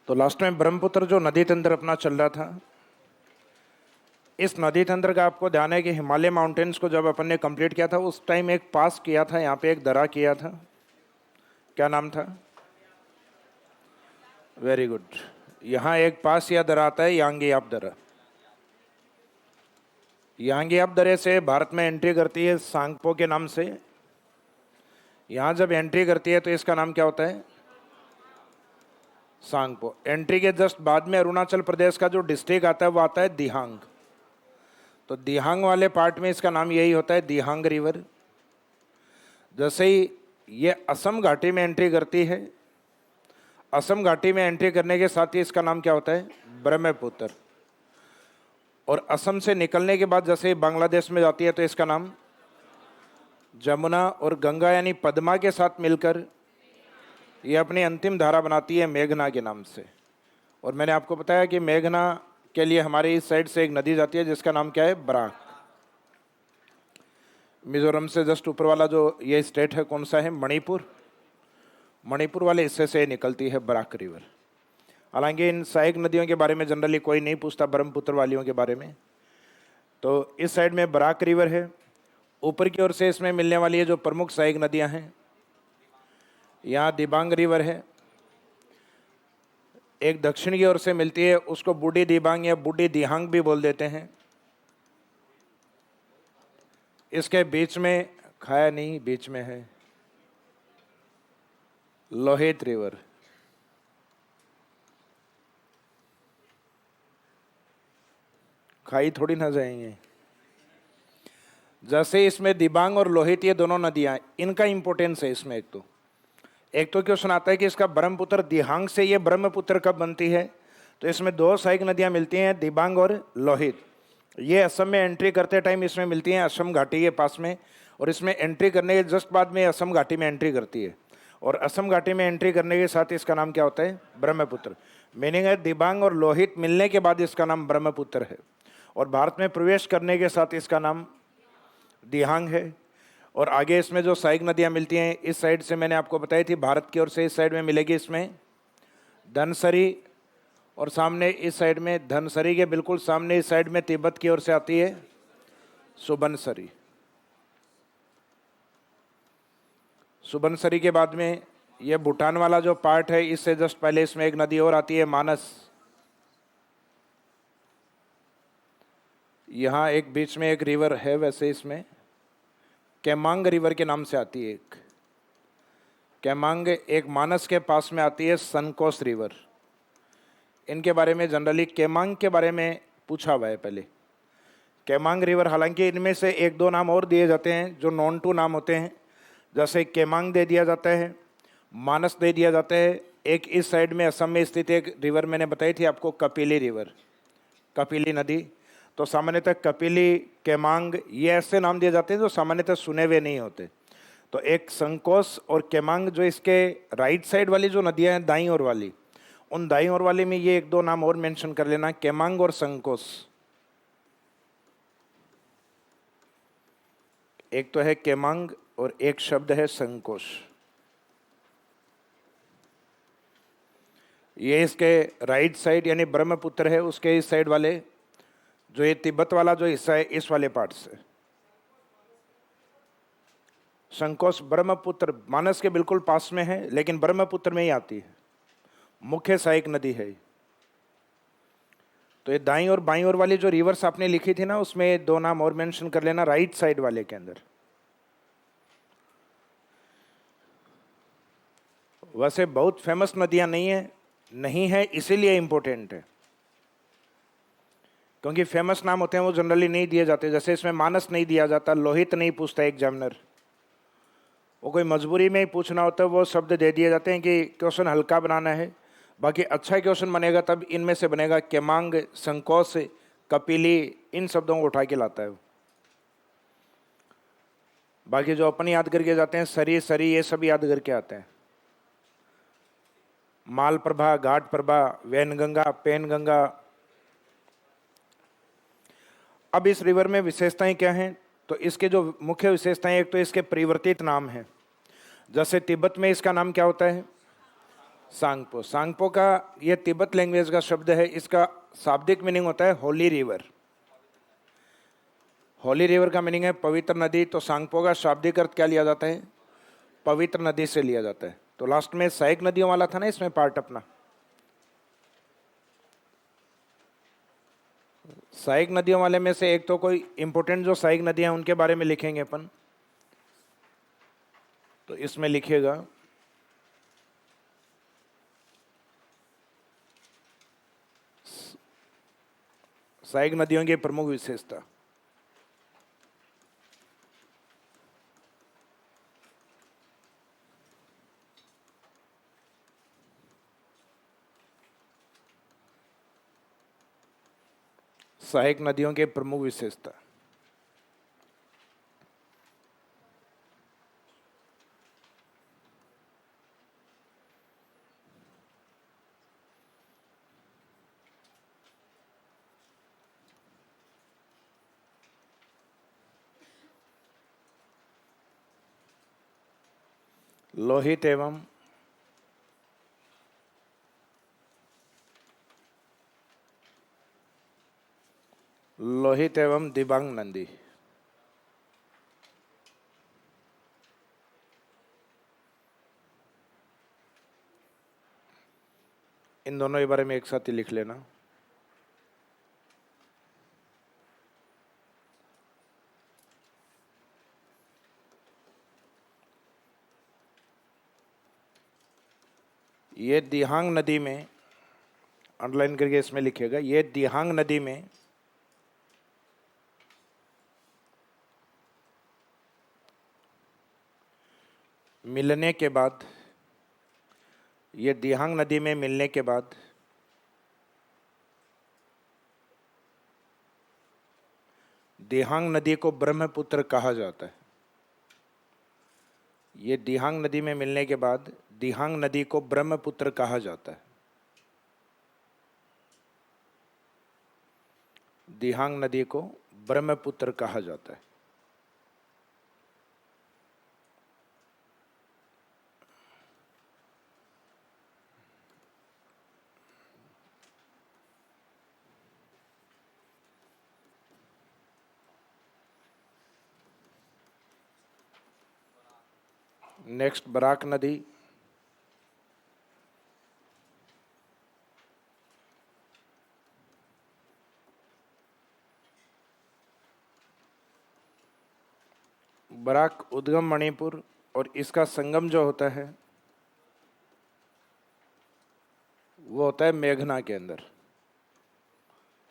तो लास्ट में ब्रह्मपुत्र जो नदी तंत्र अपना चल रहा था, इस नदी तंत्र का आपको ध्यान है कि हिमालय माउंटेन्स को जब अपन ने कंप्लीट किया था उस टाइम एक पास किया था, यहाँ पे एक दरा किया था, क्या नाम था? Very good. यहाँ एक पास या दरा आता है यांगियाप दरा। यांगियाप दरे से भारत में एंट्री करती है सांगपो के नाम से। यहाँ जब एंट्री करती है तो इसका नाम क्या होता है? सांगपो। एंट्री के जस्ट बाद में अरुणाचल प्रदेश का जो डिस्ट्रिक्ट आता है वो आता है दिहांग। तो दिहांग वाले पार्ट में इसका नाम यही होता है दिहांग रिवर। जैसे ही ये असम घाटी में एंट्री करती है, असम घाटी में एंट्री करने के साथ ही इसका नाम क्या होता है? ब्रह्मपुत्र। और असम से निकलने के बाद जैसे बांग्लादेश में जाती है तो इसका नाम जमुना, और गंगा यानी पद्मा के साथ मिलकर ये अपनी अंतिम धारा बनाती है मेघना के नाम से। और मैंने आपको बताया कि मेघना के लिए हमारे इस साइड से एक नदी जाती है जिसका नाम क्या है? बराक। मिजोरम से जस्ट ऊपर वाला जो ये स्टेट है कौन सा है? मणिपुर। मणिपुर वाले हिस्से से निकलती है बराक रिवर। हालांकि इन सहायक नदियों के बारे में जनरली कोई नहीं पूछता, ब्रह्मपुत्र वालियों के बारे में। तो इस साइड में बराक रिवर है। ऊपर की ओर से इसमें मिलने वाली है जो प्रमुख सहायक नदियां हैं, यहाँ दिबांग रिवर है। एक दक्षिण की ओर से मिलती है, उसको बूढ़ी दिबांग या बूढ़ी दिहांग भी बोल देते हैं। इसके बीच में खाया नहीं, बीच में है लोहित रिवर। खाई थोड़ी ना जाएंगे। जैसे इसमें दिबांग और लोहित ये दोनों नदियां, इनका इंपॉर्टेंस है इसमें। एक तो क्वेश्चन आता है कि इसका ब्रह्मपुत्र दिहांग से ये ब्रह्मपुत्र कब बनती है? तो इसमें दो सहायक नदियां मिलती हैं, दिबांग और लोहित। ये असम में एंट्री करते टाइम इसमें मिलती हैं असम घाटी के पास में, और इसमें एंट्री करने के जस्ट बाद में असम घाटी में एंट्री करती है। और असम घाटी में एंट्री करने के साथ इसका नाम क्या होता है? ब्रह्मपुत्र। मीनिंग है दिबांग और लोहित मिलने के बाद इसका नाम ब्रह्मपुत्र है, और भारत में प्रवेश करने के साथ इसका नाम दिहांग है। और आगे इसमें जो सहायक नदियां मिलती हैं इस साइड से मैंने आपको बताई थी, भारत की ओर से इस साइड में मिलेगी इसमें धनसरी, और सामने इस साइड में धनसरी के बिल्कुल सामने इस साइड में तिब्बत की ओर से आती है सुबनसरी। सुबनसरी के बाद में ये भूटान वाला जो पार्ट है, इससे जस्ट पहले इसमें एक नदी और आती है मानस। यहाँ एक बीच में एक रिवर है, वैसे इसमें केमांग रिवर के नाम से आती है एक। केमांग एक मानस के पास में आती है सनकोस रिवर। इनके बारे में जनरली केमांग के बारे में पूछा हुआ है पहले। केमांग रिवर, हालांकि इनमें से एक दो नाम और दिए जाते हैं जो नॉन टू नाम होते हैं। जैसे केमांग दे दिया जाता है, मानस दे दिया जाता है। एक इस साइड में असम में स्थित एक रिवर मैंने बताई थी आपको, कपिली रिवर, कपिली नदी। तो सामान्यतः कपिली, केमांग ये ऐसे नाम दिए जाते हैं जो सामान्यतः सुने हुए नहीं होते। तो एक संकोस और केमांग जो इसके राइट साइड वाली जो नदियां हैं दाईं ओर वाली, उन दाईं ओर वाली में ये एक दो नाम और मेंशन कर लेना, केमांग और संकोस। एक तो है केमांग और एक शब्द है संकोश। ये इसके राइट साइड यानी ब्रह्मपुत्र है, उसके इस साइड वाले जो ये तिब्बत वाला जो हिस्सा है इस वाले पार्ट से संकोश ब्रह्मपुत्र मानस के बिल्कुल पास में है, लेकिन ब्रह्मपुत्र में ही आती है, मुख्य सहायक नदी है। तो ये दाईं और बाईं ओर वाली जो रिवर्स आपने लिखी थी ना, उसमें दो नाम और मेंशन कर लेना राइट साइड वाले के अंदर। वैसे बहुत फेमस नदियां नहीं है इसीलिए इंपॉर्टेंट है, क्योंकि फेमस नाम होते हैं वो जनरली नहीं दिए जाते। जैसे इसमें मानस नहीं दिया जाता, लोहित नहीं पूछता एग्जामिनर, वो कोई मजबूरी में ही पूछना होता है वो शब्द दे दिए जाते हैं कि क्वेश्चन हल्का बनाना है। बाकी अच्छा क्वेश्चन बनेगा तब इनमें से बनेगा। केमांग, संकोस, कपिली, इन शब्दों को उठा के लाता है। बाकी जो अपन याद करके जाते हैं सरी सरी ये सब याद करके आते हैं। मालप्रभा, घाट प्रभा, वैनगंगा, पेनगंगा। अब इस रिवर में विशेषताएं क्या हैं? तो इसके जो मुख्य विशेषताएं, एक तो इसके परिवर्तित नाम हैं। जैसे तिब्बत में इसका नाम क्या होता है? सांगपो। सांगपो का ये तिब्बत लैंग्वेज का शब्द है, इसका शाब्दिक मीनिंग होता है होली रिवर। होली रिवर का मीनिंग है पवित्र नदी, तो सांगपो का शाब्दिक अर्थ क्या लिया जाता है? पवित्र नदी से लिया जाता है। तो लास्ट में सहायक नदियों वाला था ना इसमें पार्ट अपना, सहायक नदियों वाले में से एक तो कोई इंपोर्टेंट जो सहायक नदियां उनके बारे में लिखेंगे अपन। तो इसमें लिखिएगा सहायक नदियों की प्रमुख विशेषता। सहायक नदियों के प्रमुख विशेषता। लोहित एवं दिबांग नदी। इन दोनों के बारे में एक साथ ही लिख लेना। ये दिहांग नदी में, अंडरलाइन करके इसमें लिखिएगा, ये दिहांग नदी में मिलने के बाद, ये दिहांग नदी में मिलने के बाद दिहांग नदी को ब्रह्मपुत्र कहा जाता है। ये दिहांग नदी में मिलने के बाद दिहांग नदी को ब्रह्मपुत्र कहा जाता है। दिहांग नदी को ब्रह्मपुत्र कहा जाता है। नेक्स्ट बराक नदी। बराक उद्गम मणिपुर और इसका संगम जो होता है वो होता है मेघना के अंदर।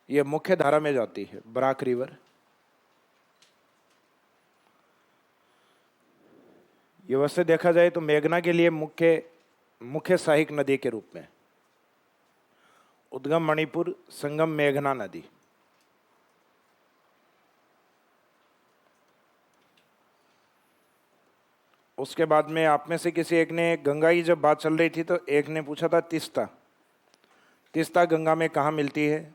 ये मुख्य धारा में जाती है बराक रिवर। ये वैसे देखा जाए तो मेघना के लिए मुख्य सहायक नदी के रूप में उद्गम मणिपुर, संगम मेघना नदी। उसके बाद में आप में से किसी एक ने, गंगा की जब बात चल रही थी तो एक ने पूछा था तीस्ता गंगा में कहाँ मिलती है?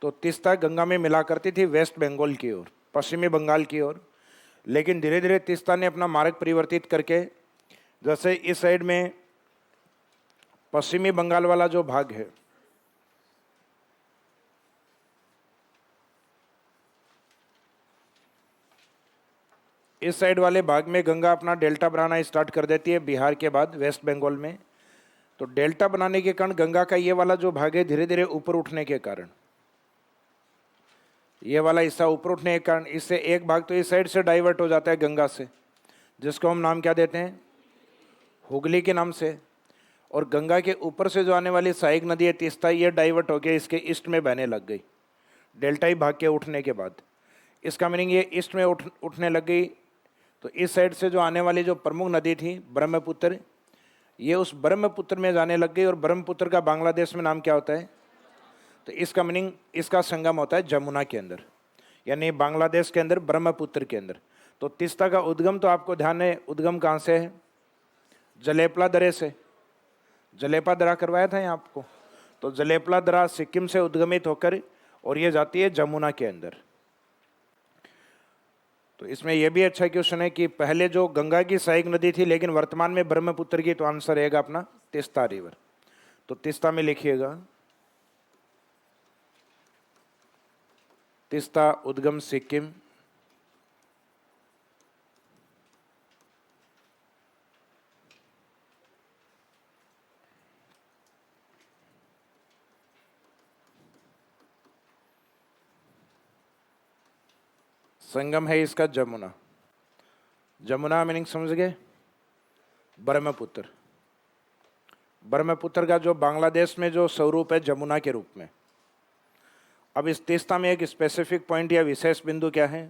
तो तीस्ता गंगा में मिला करती थी वेस्ट बंगाल की ओर, पश्चिमी बंगाल की ओर। लेकिन धीरे धीरे तीस्ता ने अपना मार्ग परिवर्तित करके, जैसे इस साइड में पश्चिमी बंगाल वाला जो भाग है, इस साइड वाले भाग में गंगा अपना डेल्टा बनाना स्टार्ट कर देती है बिहार के बाद वेस्ट बंगाल में। तो डेल्टा बनाने के कारण गंगा का ये वाला जो भाग है धीरे धीरे ऊपर उठने के कारण, ये वाला हिस्सा ऊपर उठने के कारण इससे एक भाग तो इस साइड से डाइवर्ट हो जाता है गंगा से, जिसको हम नाम क्या देते हैं? हुगली के नाम से। और गंगा के ऊपर से जो आने वाली सहायक नदी है तीस्ता, ये डाइवर्ट होकर इसके ईस्ट में बहने लग गई डेल्टाई भाग के उठने के बाद। इसका मीनिंग ये ईस्ट में उठने लग गई। तो इस साइड से जो आने वाली जो प्रमुख नदी थी ब्रह्मपुत्र, ये उस ब्रह्मपुत्र में जाने लग गई। और ब्रह्मपुत्र का बांग्लादेश में नाम क्या होता है? तो इसका मीनिंग, इसका संगम होता है जमुना के अंदर, यानी बांग्लादेश के अंदर ब्रह्मपुत्र के अंदर। तो तीस्ता का उद्गम तो आपको ध्यान है, उद्गम कहाँ से है? जलेपला दरे से। जलेपा दरा करवाया था यहाँ आपको। तो जलेपला दरा सिक्किम से उद्गमित होकर और ये जाती है जमुना के अंदर। तो इसमें यह भी अच्छा क्वेश्चन है कि पहले जो गंगा की सहायक नदी थी लेकिन वर्तमान में ब्रह्मपुत्र की, तो आंसर रहेगा अपना तीस्ता रिवर। तो तीस्ता में लिखिएगा, तीस्ता उद्गम सिक्किम, संगम है इसका जमुना। जमुना मीनिंग समझ गए, ब्रह्मपुत्र। ब्रह्मपुत्र का जो बांग्लादेश में जो स्वरूप है जमुना के रूप में। अब इस तीस्ता में एक स्पेसिफिक पॉइंट या विशेष बिंदु क्या है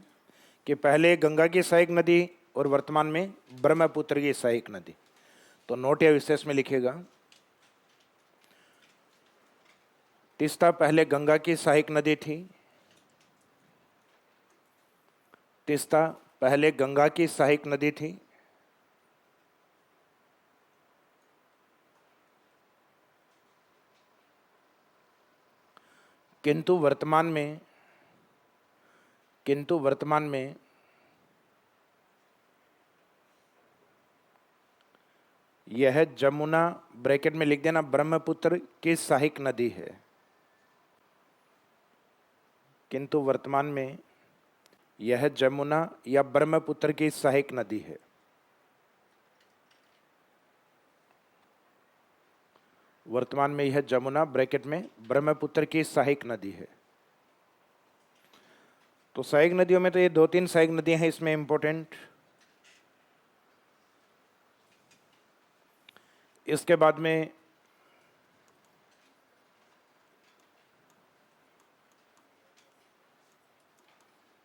कि पहले गंगा की सहायक नदी और वर्तमान में ब्रह्मपुत्र की सहायक नदी। तो नोट या विशेष में लिखिएगा, तीस्ता पहले गंगा की सहायक नदी थी, तीस्ता पहले गंगा की सहायक नदी थी, किंतु वर्तमान में यह जमुना, ब्रैकेट में लिख देना, ब्रह्मपुत्र की सहायक नदी है। किंतु वर्तमान में यह जमुना या ब्रह्मपुत्र की सहायक नदी है। वर्तमान में यह जमुना ब्रैकेट में ब्रह्मपुत्र की सहायक नदी है। तो सहायक नदियों में तो ये 2-3 सहायक नदियां हैं इसमें इंपॉर्टेंट। इसके बाद में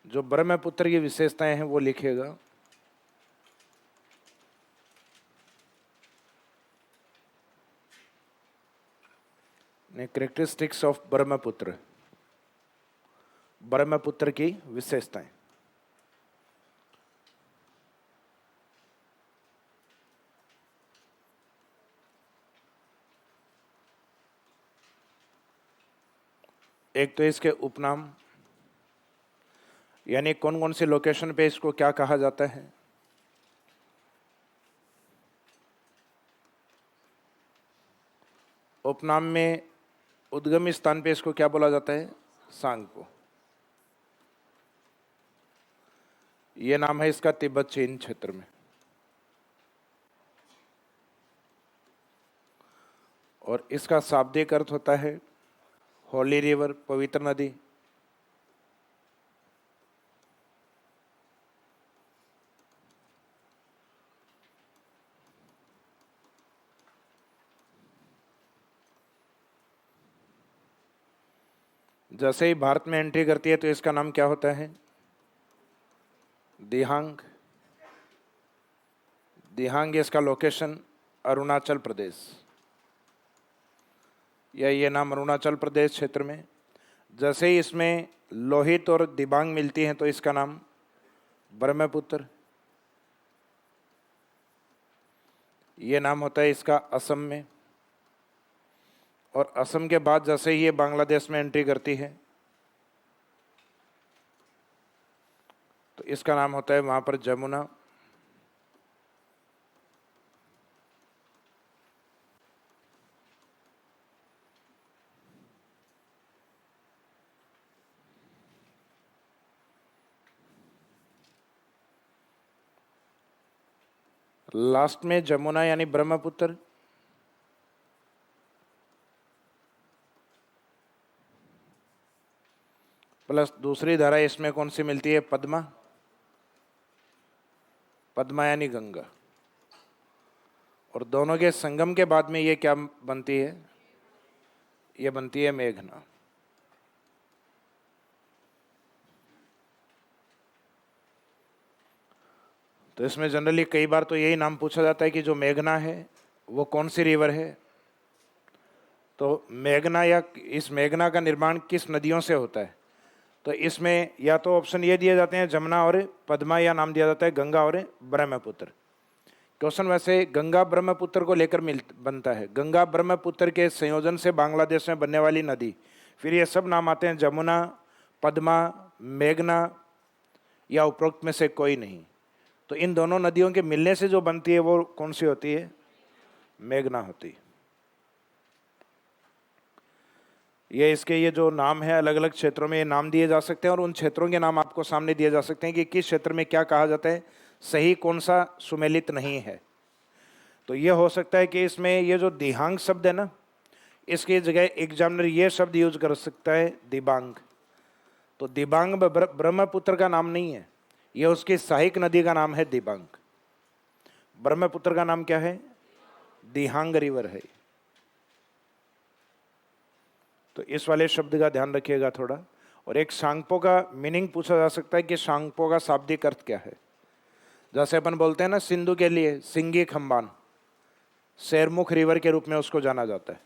जो ब्रह्मपुत्र की विशेषताएं हैं वो लिखिएगा, कैरेक्टरिस्टिक्स ऑफ ब्रह्मपुत्र, ब्रह्मपुत्र की विशेषताएं। एक तो इसके उपनाम, यानी कौन कौन सी लोकेशन पे इसको क्या कहा जाता है। उपनाम में उद्गम स्थान पे इसको क्या बोला जाता है, सांगपो। ये नाम है इसका तिब्बत चीन क्षेत्र में। और इसका शाब्दिक अर्थ होता है होली रिवर, पवित्र नदी। जैसे ही भारत में एंट्री करती है तो इसका नाम क्या होता है, दिहांग। दिहांग इसका लोकेशन अरुणाचल प्रदेश, या ये नाम अरुणाचल प्रदेश क्षेत्र में। जैसे ही इसमें लोहित और दिबांग मिलती हैं तो इसका नाम ब्रह्मपुत्र। ये नाम होता है इसका असम में। और असम के बाद जैसे ही ये बांग्लादेश में एंट्री करती है तो इसका नाम होता है वहाँ पर जमुना। लास्ट में जमुना यानी ब्रह्मपुत्र। प्लस दूसरी धारा इसमें कौन सी मिलती है, पद्मा। पद्मा यानी गंगा। और दोनों के संगम के बाद में ये क्या बनती है, ये बनती है मेघना। तो इसमें जनरली कई बार तो यही नाम पूछा जाता है कि जो मेघना है वो कौन सी रिवर है। तो मेघना या इस मेघना का निर्माण किस नदियों से होता है, तो इसमें या तो ऑप्शन ये दिए जाते हैं जमुना और पद्मा, या नाम दिया जाता है गंगा और ब्रह्मपुत्र। क्वेश्चन वैसे गंगा ब्रह्मपुत्र को लेकर बनता है। गंगा ब्रह्मपुत्र के संयोजन से बांग्लादेश में बनने वाली नदी, फिर ये सब नाम आते हैं जमुना, पद्मा, मेघना या उपरोक्त में से कोई नहीं। तो इन दोनों नदियों के मिलने से जो बनती है वो कौन सी होती है, मेघना होती है। ये जो नाम है अलग अलग क्षेत्रों में ये नाम दिए जा सकते हैं और उन क्षेत्रों के नाम आपको सामने दिए जा सकते हैं कि किस क्षेत्र में क्या कहा जाता है, सही कौन सा सुमेलित नहीं है। तो ये हो सकता है कि इसमें ये जो दिहांग शब्द है ना, इसकी जगह एग्जामिनर ये शब्द यूज कर सकता है दिबांग। तो दिबांग ब्रह्मपुत्र का नाम नहीं है, ये उसकी सहायक नदी का नाम है दिबांग। ब्रह्मपुत्र का नाम क्या है? दिहांग रिवर है। तो इस वाले शब्द का ध्यान रखिएगा थोड़ा। और एक सांगपो का मीनिंग पूछा जा सकता है कि सांगपो का शाब्दिक अर्थ क्या है। जैसे अपन बोलते हैं ना सिंधु के लिए सिंगी खंबान, शैरमुख रिवर के रूप में उसको जाना जाता है।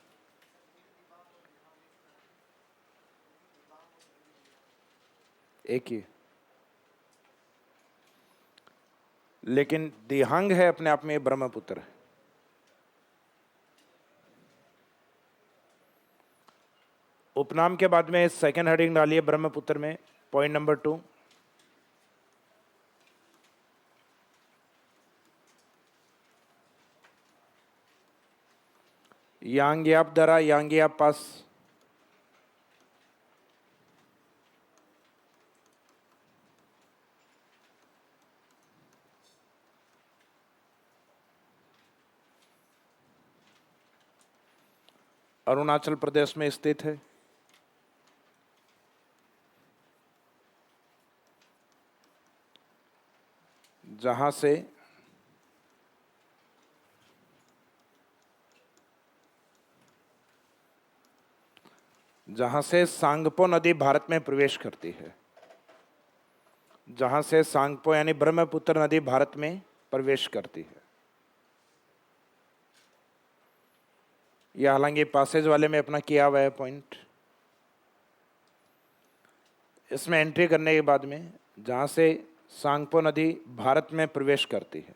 एक ही, लेकिन दिहांग है अपने आप में ब्रह्मपुत्र है। उपनाम के बाद में सेकंड हेडिंग डालिए ब्रह्मपुत्र में, पॉइंट नंबर 2। यांग्याप दरा, यांग्याप पास। अरुणाचल प्रदेश में स्थित है। जहां से सांगपो नदी भारत में प्रवेश करती है। जहां से सांगपो यानी ब्रह्मपुत्र नदी भारत में प्रवेश करती है। यह हालांकि पासेज वाले में अपना किया हुआ है पॉइंट। इसमें एंट्री करने के बाद में जहां से सांगपो नदी भारत में प्रवेश करती है,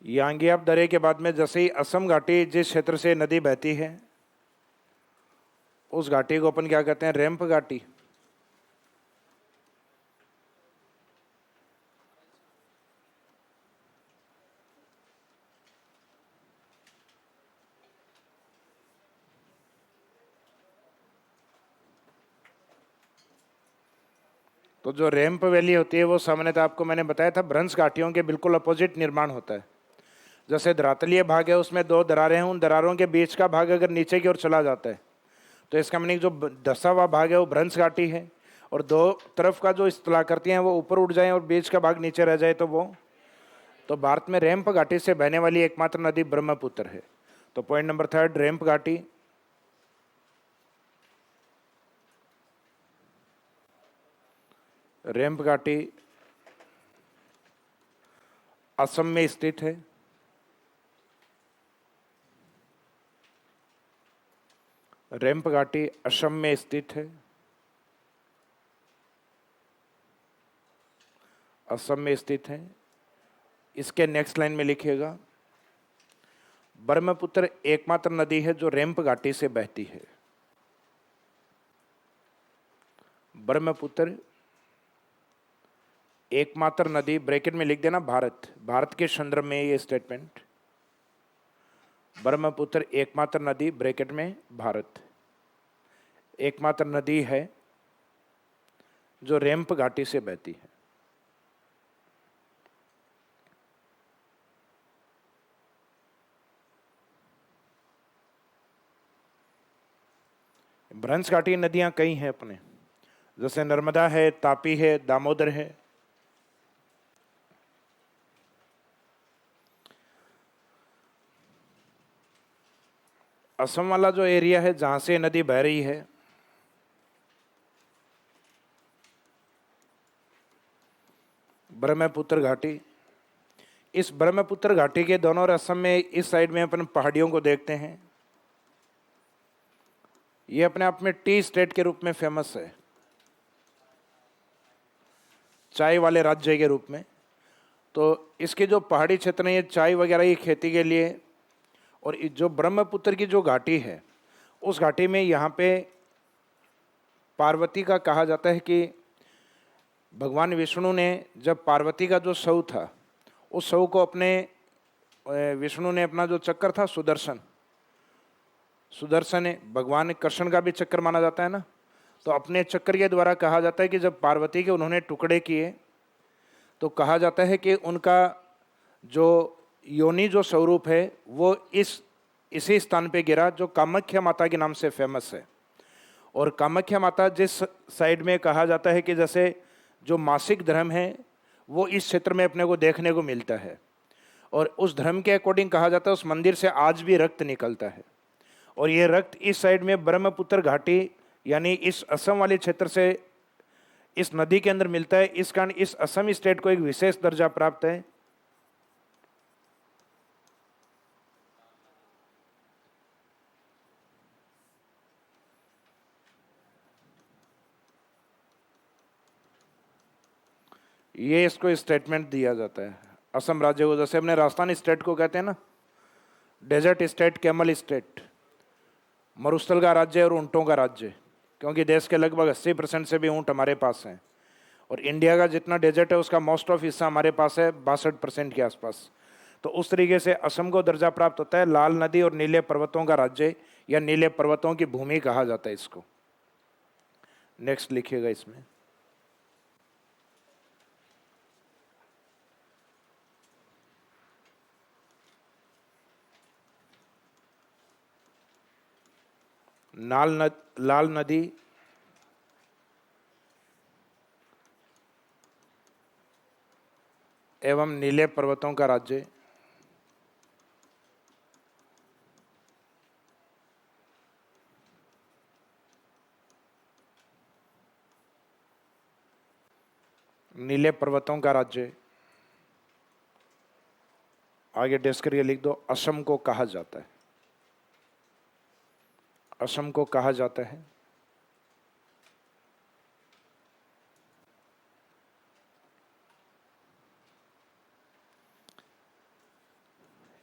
यांगियाप दरे के बाद में जैसे ही असम घाटी जिस क्षेत्र से नदी बहती है उस घाटी को अपन क्या कहते हैं? रैंप घाटी। तो जो रैंप वैली होती है वो सामान्यतः आपको मैंने बताया था भ्रंश घाटियों के बिल्कुल अपोजिट निर्माण होता है। जैसे धरातलीय भाग है उसमें 2 दरारें हैं, उन दरारों के बीच का भाग अगर नीचे की ओर चला जाता है तो इसका मीनिंग जो धंसा हुआ भाग है वो भ्रंश घाटी है, और 2 तरफ का जो स्थलाकृतियां हैं वो ऊपर उठ जाए और बीच का भाग नीचे रह जाए तो वो, तो भारत में रैंप घाटी से बहने वाली एकमात्र नदी ब्रह्मपुत्र है। तो पॉइंट नंबर 3 रैंप घाटी। रैंप घाटी असम में स्थित है। रैंप घाटी असम में स्थित है। असम में स्थित है। इसके नेक्स्ट लाइन में लिखिएगा, ब्रह्मपुत्र एकमात्र नदी है जो रैंप घाटी से बहती है। ब्रह्मपुत्र एकमात्र नदी, ब्रैकेट में लिख देना भारत, भारत के संदर्भ में ये स्टेटमेंट, ब्रह्मपुत्र एकमात्र नदी ब्रैकेट में भारत एकमात्र नदी है जो रैंप घाटी से बहती है। भ्रंश घाटी नदियां कई हैं अपने, जैसे नर्मदा है, तापी है, दामोदर है। असम वाला जो एरिया है जहां से नदी बह रही है, ब्रह्मपुत्र घाटी, इस ब्रह्मपुत्र घाटी के दोनों और असम में इस साइड में अपन पहाड़ियों को देखते हैं। ये अपने आप में टी स्टेट के रूप में फेमस है, चाय वाले राज्य के रूप में। तो इसके जो पहाड़ी क्षेत्र हैं ये चाय वगैरह की खेती के लिए, और जो ब्रह्मपुत्र की जो घाटी है उस घाटी में यहाँ पे पार्वती का कहा जाता है कि भगवान विष्णु ने जब पार्वती का जो शव था उस शव को अपने, विष्णु ने अपना जो चक्र था सुदर्शन सुदर्शन है, भगवान कृष्ण का भी चक्कर माना जाता है ना। तो अपने चक्कर के द्वारा कहा जाता है कि जब पार्वती के उन्होंने टुकड़े किए तो कहा जाता है कि उनका जो योनि जो स्वरूप है वो इसी स्थान पे गिरा जो कामाख्या माता के नाम से फेमस है। और कामाख्या माता जिस साइड में कहा जाता है कि जैसे जो मासिक धर्म है वो इस क्षेत्र में अपने को देखने को मिलता है, और उस धर्म के अकॉर्डिंग कहा जाता है उस मंदिर से आज भी रक्त निकलता है। और ये रक्त इस साइड में ब्रह्मपुत्र घाटी यानी इस असम वाले क्षेत्र से इस नदी के अंदर मिलता है। इस कारण इस असम स्टेट को एक विशेष दर्जा प्राप्त है। ये इसको स्टेटमेंट दिया जाता है असम राज्य को, जैसे अपने राजस्थान स्टेट को कहते हैं ना डेजर्ट स्टेट, कैमल स्टेट, मरुस्थल का राज्य और ऊंटों का राज्य, क्योंकि देश के लगभग 80% से भी ऊंट हमारे पास हैं। और इंडिया का जितना डेजर्ट है उसका मोस्ट ऑफ हिस्सा हमारे पास है 62% के आसपास। तो उस तरीके से असम को दर्जा प्राप्त होता है लाल नदी और नीले पर्वतों का राज्य या नीले पर्वतों की भूमि कहा जाता है इसको। नेक्स्ट लिखिएगा इसमें। लाल नदी एवं नीले पर्वतों का राज्य नीले पर्वतों का राज्य, आगे डेस्क करके लिख दो, असम को कहा जाता है। असम को कहा जाता है।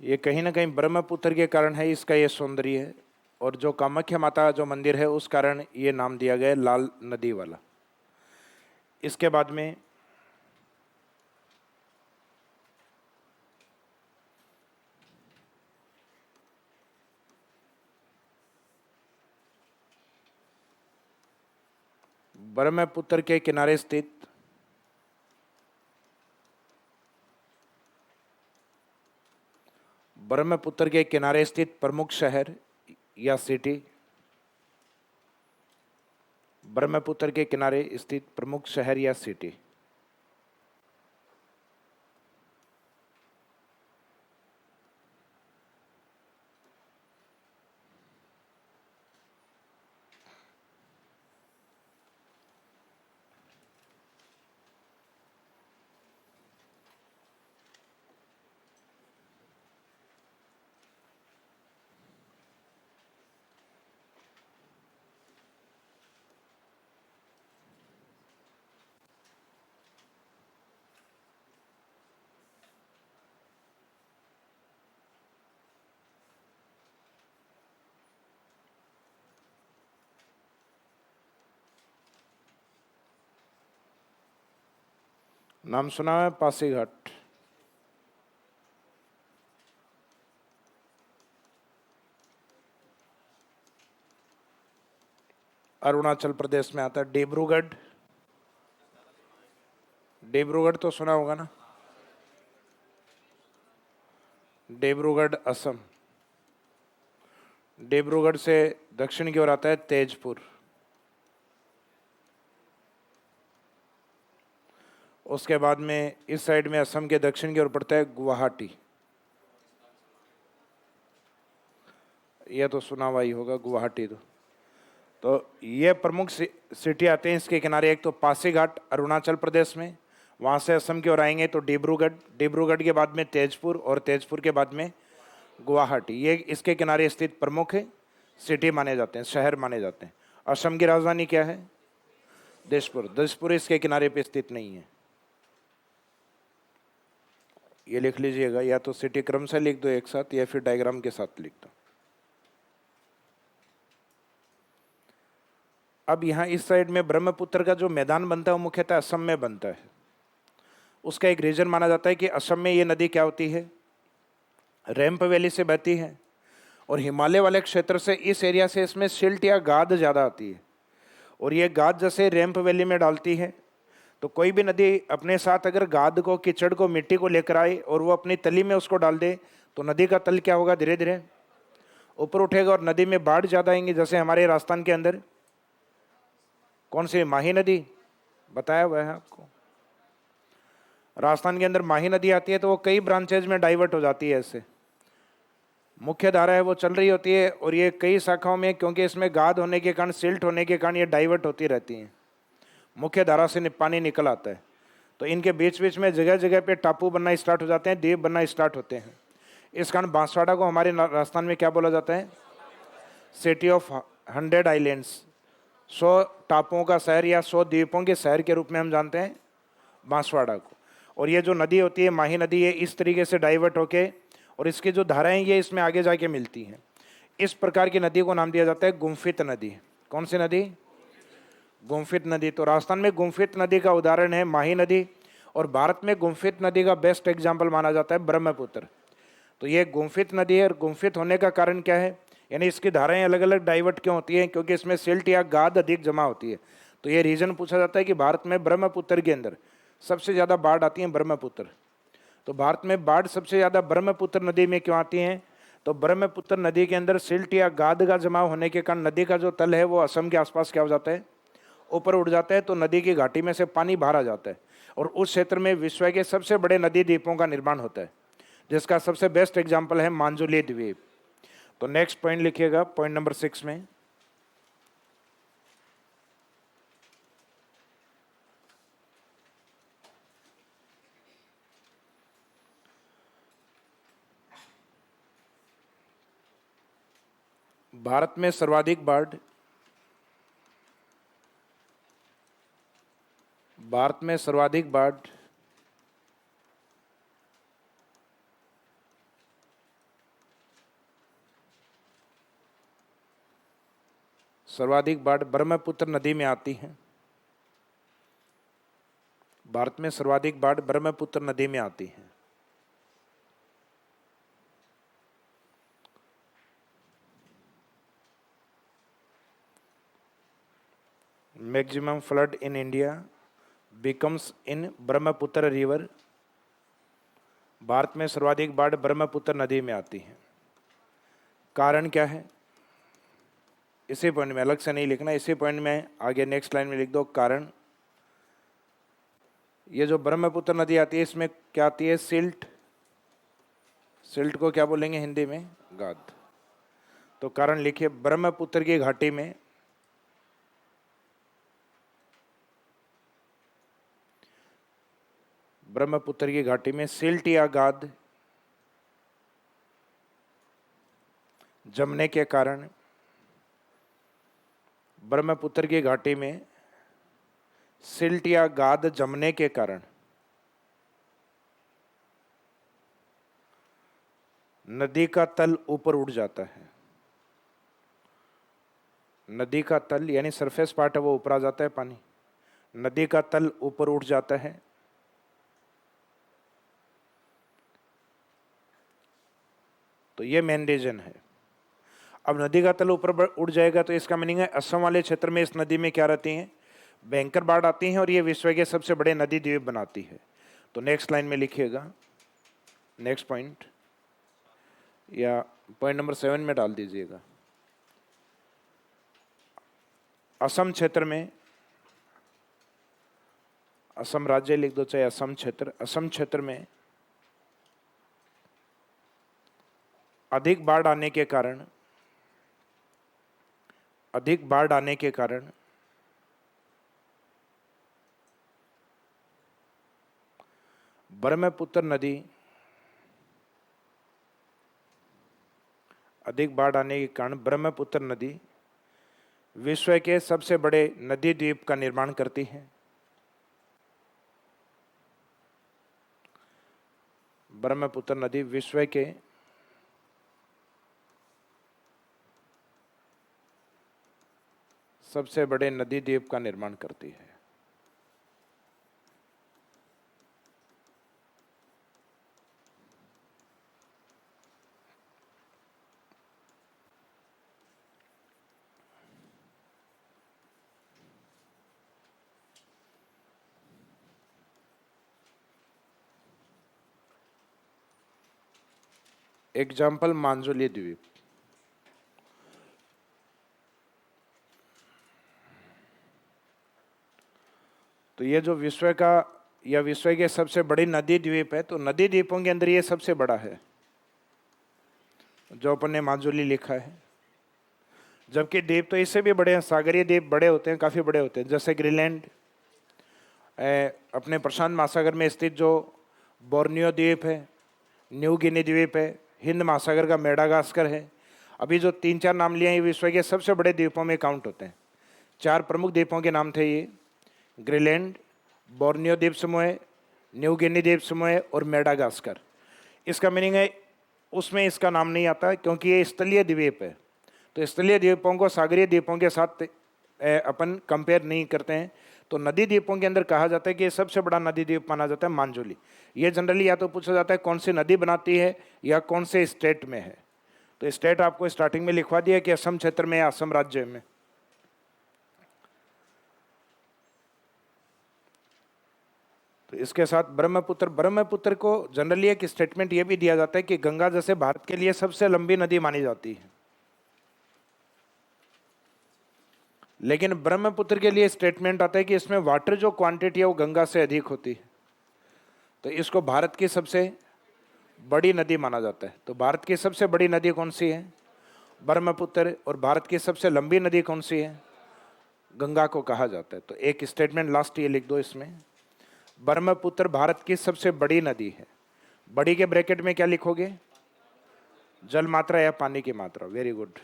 ये कहीं ना कहीं ब्रह्मपुत्र के कारण है, इसका ये सौंदर्य है। और जो कामाख्या माता जो मंदिर है उस कारण ये नाम दिया गया लाल नदी वाला। इसके बाद में ब्रह्मपुत्र के किनारे स्थित ब्रह्मपुत्र के किनारे स्थित प्रमुख शहर या सिटी, ब्रह्मपुत्र के किनारे स्थित प्रमुख शहर या सिटी। नाम सुना है पासीघाट। अरुणाचल प्रदेश में आता है। डिब्रूगढ़, डिब्रूगढ़ तो सुना होगा ना। डिब्रूगढ़ असम। डिब्रूगढ़ से दक्षिण की ओर आता है तेजपुर। उसके बाद में इस साइड में असम के दक्षिण की ओर पड़ता है गुवाहाटी। यह तो सुना हुआ ही होगा गुवाहाटी। तो ये प्रमुख सिटी आते हैं इसके किनारे। एक तो पासीघाट अरुणाचल प्रदेश में, वहाँ से असम की ओर आएंगे तो डिब्रूगढ़, डिब्रूगढ़ के बाद में तेजपुर और तेजपुर के बाद में गुवाहाटी। ये इसके किनारे स्थित प्रमुख सिटी माने जाते हैं, शहर माने जाते हैं। असम की राजधानी क्या है? दिसपुर। दिसपुर इसके किनारे पे स्थित नहीं है। ये लिख लीजिएगा, या तो सिटी क्रम से लिख दो एक साथ या फिर डायग्राम के साथ लिख दो। अब यहाँ इस साइड में ब्रह्मपुत्र का जो मैदान बनता है वो मुख्यतः असम में बनता है। उसका एक रीजन माना जाता है कि असम में ये नदी क्या होती है, रैंप वैली से बहती है और हिमालय वाले क्षेत्र से इस एरिया से इसमें सिल्ट या गाद ज़्यादा आती है, और ये गाद जैसे रैंप वैली में डालती है। तो कोई भी नदी अपने साथ अगर गाद को, कीचड़ को, मिट्टी को लेकर आए और वो अपनी तली में उसको डाल दे, तो नदी का तल क्या होगा, धीरे धीरे ऊपर उठेगा और नदी में बाढ़ ज़्यादा आएंगी। जैसे हमारे राजस्थान के अंदर कौन सी माही नदी बताया हुआ है आपको, राजस्थान के अंदर माही नदी आती है, तो वो कई ब्रांचेज में डाइवर्ट हो जाती है। ऐसे मुख्य धारा है वो चल रही होती है, और ये कई शाखाओं में, क्योंकि इसमें गाद होने के कारण, सिल्ट होने के कारण ये डाइवर्ट होती रहती हैं, मुख्य धारा से पानी निकल आता है। तो इनके बीच बीच में जगह जगह पे टापू बनना स्टार्ट हो जाते हैं, द्वीप बनना स्टार्ट होते हैं। इस कारण बांसवाड़ा को हमारे राजस्थान में क्या बोला जाता है, सिटी ऑफ 100 आइलैंड्स, 100 टापुओं का शहर या 100 द्वीपों के शहर के रूप में हम जानते हैं बांसवाड़ा को। और ये जो नदी होती है माही नदी, ये इस तरीके से डाइवर्ट होके, और इसकी जो धाराएं ये इसमें आगे जाके मिलती हैं। इस प्रकार की नदी को नाम दिया जाता है गुम्फित नदी। कौन सी नदी, गुम्फित नदी। तो राजस्थान में गुम्फित नदी का उदाहरण है माही नदी, और भारत में गुम्फित नदी का बेस्ट एग्जाम्पल माना जाता है ब्रह्मपुत्र। तो ये गुम्फित नदी है, और गुम्फित होने का कारण क्या है, यानी इसकी धाराएं अलग अलग डाइवर्ट क्यों होती हैं, क्योंकि इसमें सिल्ट या गाद अधिक जमा होती है। तो ये रीजन पूछा जाता है कि भारत में ब्रह्मपुत्र के अंदर सबसे ज़्यादा बाढ़ आती है ब्रह्मपुत्र। तो भारत में बाढ़ सबसे ज़्यादा ब्रह्मपुत्र नदी में क्यों आती हैं, तो ब्रह्मपुत्र नदी के अंदर सिल्ट या गाद का जमाव होने के कारण नदी का जो तल है वो असम के आसपास क्या हो जाता है, ऊपर उठ जाता है। तो नदी की घाटी में से पानी बाहर आ जाता है, और उस क्षेत्र में विश्व के सबसे बड़े नदी द्वीपों का निर्माण होता है, जिसका सबसे बेस्ट एग्जाम्पल है मांजुली द्वीप। तो नेक्स्ट पॉइंट लिखिएगा, पॉइंट नंबर 6 में, भारत में सर्वाधिक बाढ़, भारत में सर्वाधिक बाढ़ ब्रह्मपुत्र नदी में आती है। भारत में सर्वाधिक बाढ़ ब्रह्मपुत्र नदी में आती है। Maximum flood in India becomes in Brahmaputra river. Bharat में सर्वाधिक बाढ़ ब्रह्मपुत्र नदी में आती है। कारण क्या है, इसी पॉइंट में, अलग से नहीं लिखना, इसी पॉइंट में आगे नेक्स्ट लाइन में लिख दो कारण। ये जो ब्रह्मपुत्र नदी आती है इसमें क्या आती है, सिल्ट। सिल्ट को क्या बोलेंगे हिंदी में, गाद। तो कारण लिखिए, ब्रह्मपुत्र की घाटी में सिल्ट या गाद जमने के कारण, ब्रह्मपुत्र की घाटी में सिल्ट या गाद जमने के कारण नदी का तल ऊपर उठ जाता है। नदी का तल यानी सरफेस पार्ट है वो ऊपर आ जाता है पानी, नदी का तल ऊपर उठ जाता है। तो ये मेन रीजन है। अब नदी का तल ऊपर उठ जाएगा तो इसका मीनिंग है असम वाले क्षेत्र में इस नदी में क्या रहती हैं, भयंकर बाढ़ आती हैं, और ये विश्व के सबसे बड़े नदी द्वीप बनाती है। तो नेक्स्ट लाइन में लिखिएगा, नेक्स्ट पॉइंट, या पॉइंट नंबर 7 में डाल दीजिएगा। असम क्षेत्र में, असम राज्य लिख दो चाहे असम क्षेत्र, असम क्षेत्र में अधिक बाढ़ आने के कारण, ब्रह्मपुत्र नदी, अधिक बाढ़ आने के कारण ब्रह्मपुत्र नदी विश्व के सबसे बड़े नदी द्वीप का निर्माण करती है। ब्रह्मपुत्र नदी विश्व के सबसे बड़े नदी द्वीप का निर्माण करती है। एग्जाम्पल मांजुली द्वीप। तो ये जो विश्व का या विश्व के सबसे बड़ी नदी द्वीप है, तो नदी द्वीपों के अंदर ये सबसे बड़ा है, जो अपन ने मांजुली लिखा है। जबकि द्वीप तो इससे भी बड़े हैं, सागरीय द्वीप बड़े होते हैं, काफ़ी बड़े होते हैं, जैसे ग्रीनलैंड, अपने प्रशांत महासागर में स्थित जो बोर्नियो द्वीप है, न्यू गिनी द्वीप है, हिंद महासागर का मेडागास्कर है। अभी जो 3-4 नाम लिए हैं, ये विश्व के सबसे बड़े द्वीपों में काउंट होते हैं। 4 प्रमुख द्वीपों के नाम थे ये, ग्रीनलैंड, बोर्नियो द्वीप समूह, न्यू गिनी द्वीप समूह और मेडागास्कर। इसका मीनिंग है उसमें इसका नाम नहीं आता क्योंकि ये स्थलीय द्वीप है। तो स्थलीय द्वीपों को सागरीय द्वीपों के साथ अपन कंपेयर नहीं करते हैं। तो नदी द्वीपों के अंदर कहा जाता है कि ये सबसे बड़ा नदी द्वीप माना जाता है मांजुली। ये जनरली या तो पूछा जाता है कौन सी नदी बनाती है या कौन से स्टेट में है। तो स्टेट आपको स्टार्टिंग में लिखवा दिया कि असम क्षेत्र में या असम राज्य में। तो इसके साथ ब्रह्मपुत्र को जनरली एक स्टेटमेंट ये भी दिया जाता है कि गंगा जैसे भारत के लिए सबसे लंबी नदी मानी जाती है, लेकिन ब्रह्मपुत्र के लिए स्टेटमेंट आता है कि इसमें वाटर जो क्वांटिटी है वो गंगा से अधिक होती है। तो इसको भारत की सबसे बड़ी नदी माना जाता है। तो भारत की सबसे बड़ी नदी कौन सी है? ब्रह्मपुत्र। और भारत की सबसे लंबी नदी कौन सी है? गंगा को कहा जाता है। तो एक स्टेटमेंट लास्ट ये लिख दो इसमें, ब्रह्मपुत्र भारत की सबसे बड़ी नदी है। बड़ी के ब्रैकेट में क्या लिखोगे? जल मात्रा या पानी की मात्रा। Very good.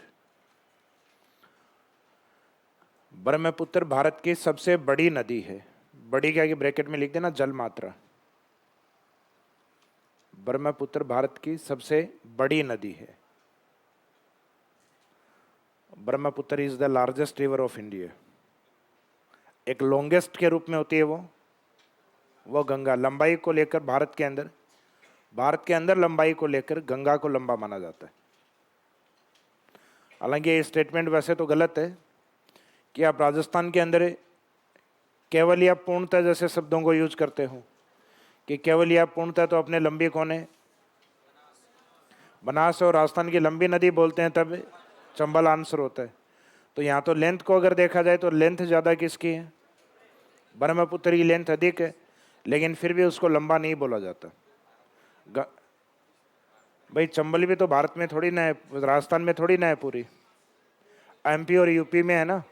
ब्रह्मपुत्र भारत की सबसे बड़ी नदी है। बड़ी क्या के ब्रैकेट में लिख देना जल मात्रा। ब्रह्मपुत्र भारत की सबसे बड़ी नदी है। Brahmaputra is the largest river of India. एक लॉन्गेस्ट के रूप में होती है वो गंगा। लंबाई को लेकर भारत के अंदर लंबाई को लेकर गंगा को लंबा माना जाता है। हालांकि ये स्टेटमेंट वैसे तो गलत है कि आप राजस्थान के अंदर केवल या पूर्णतः जैसे शब्दों को यूज करते हो कि केवल या पूर्णतः, तो अपने लंबी कौन है? बनास। और राजस्थान की लंबी नदी बोलते हैं तब चंबल आंसर होता है। तो यहाँ तो लेंथ को अगर देखा जाए तो लेंथ ज़्यादा किसकी है? ब्रह्मपुत्र की लेंथ अधिक है, लेकिन फिर भी उसको लंबा नहीं बोला जाता। भाई चंबल भी तो भारत में थोड़ी ना है, राजस्थान में थोड़ी ना है, पूरी एमपी और यूपी में है ना।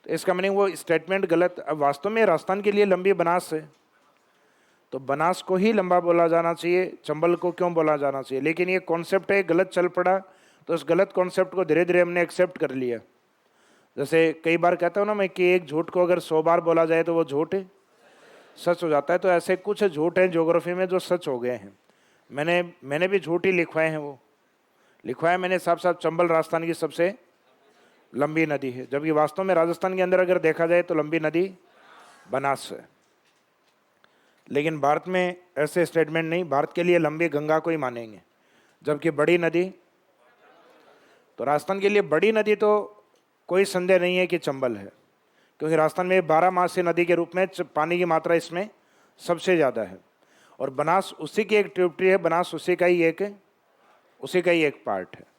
तो इसका मीनिंग वो स्टेटमेंट गलत। अब वास्तव में राजस्थान के लिए लंबी बनास है, तो बनास को ही लंबा बोला जाना चाहिए, चंबल को क्यों बोला जाना चाहिए? लेकिन ये कॉन्सेप्ट है गलत चल पड़ा, तो उस गलत कॉन्सेप्ट को धीरे धीरे हमने एक्सेप्ट कर लिया। जैसे कई बार कहता हूँ ना मैं कि एक झूठ को अगर 100 बार बोला जाए तो वो झूठ सच हो जाता है। तो ऐसे कुछ झूठ हैं ज्योग्राफी में जो सच हो गए हैं। मैंने भी झूठ ही लिखवाए हैं। वो लिखवाया मैंने साफ साफ चंबल राजस्थान की सबसे लंबी नदी है, जबकि वास्तव में राजस्थान के अंदर अगर देखा जाए तो लंबी नदी बनास है। लेकिन भारत में ऐसे स्टेटमेंट नहीं, भारत के लिए लंबी गंगा को ही मानेंगे। जबकि बड़ी नदी, तो राजस्थान के लिए बड़ी नदी तो कोई संदेह नहीं है कि चंबल है, क्योंकि राजस्थान में 12 नदी के रूप में पानी की मात्रा इसमें सबसे ज़्यादा है। और बनास उसी की एक ट्रिब्यूटरी है, बनास उसी का ही एक पार्ट है।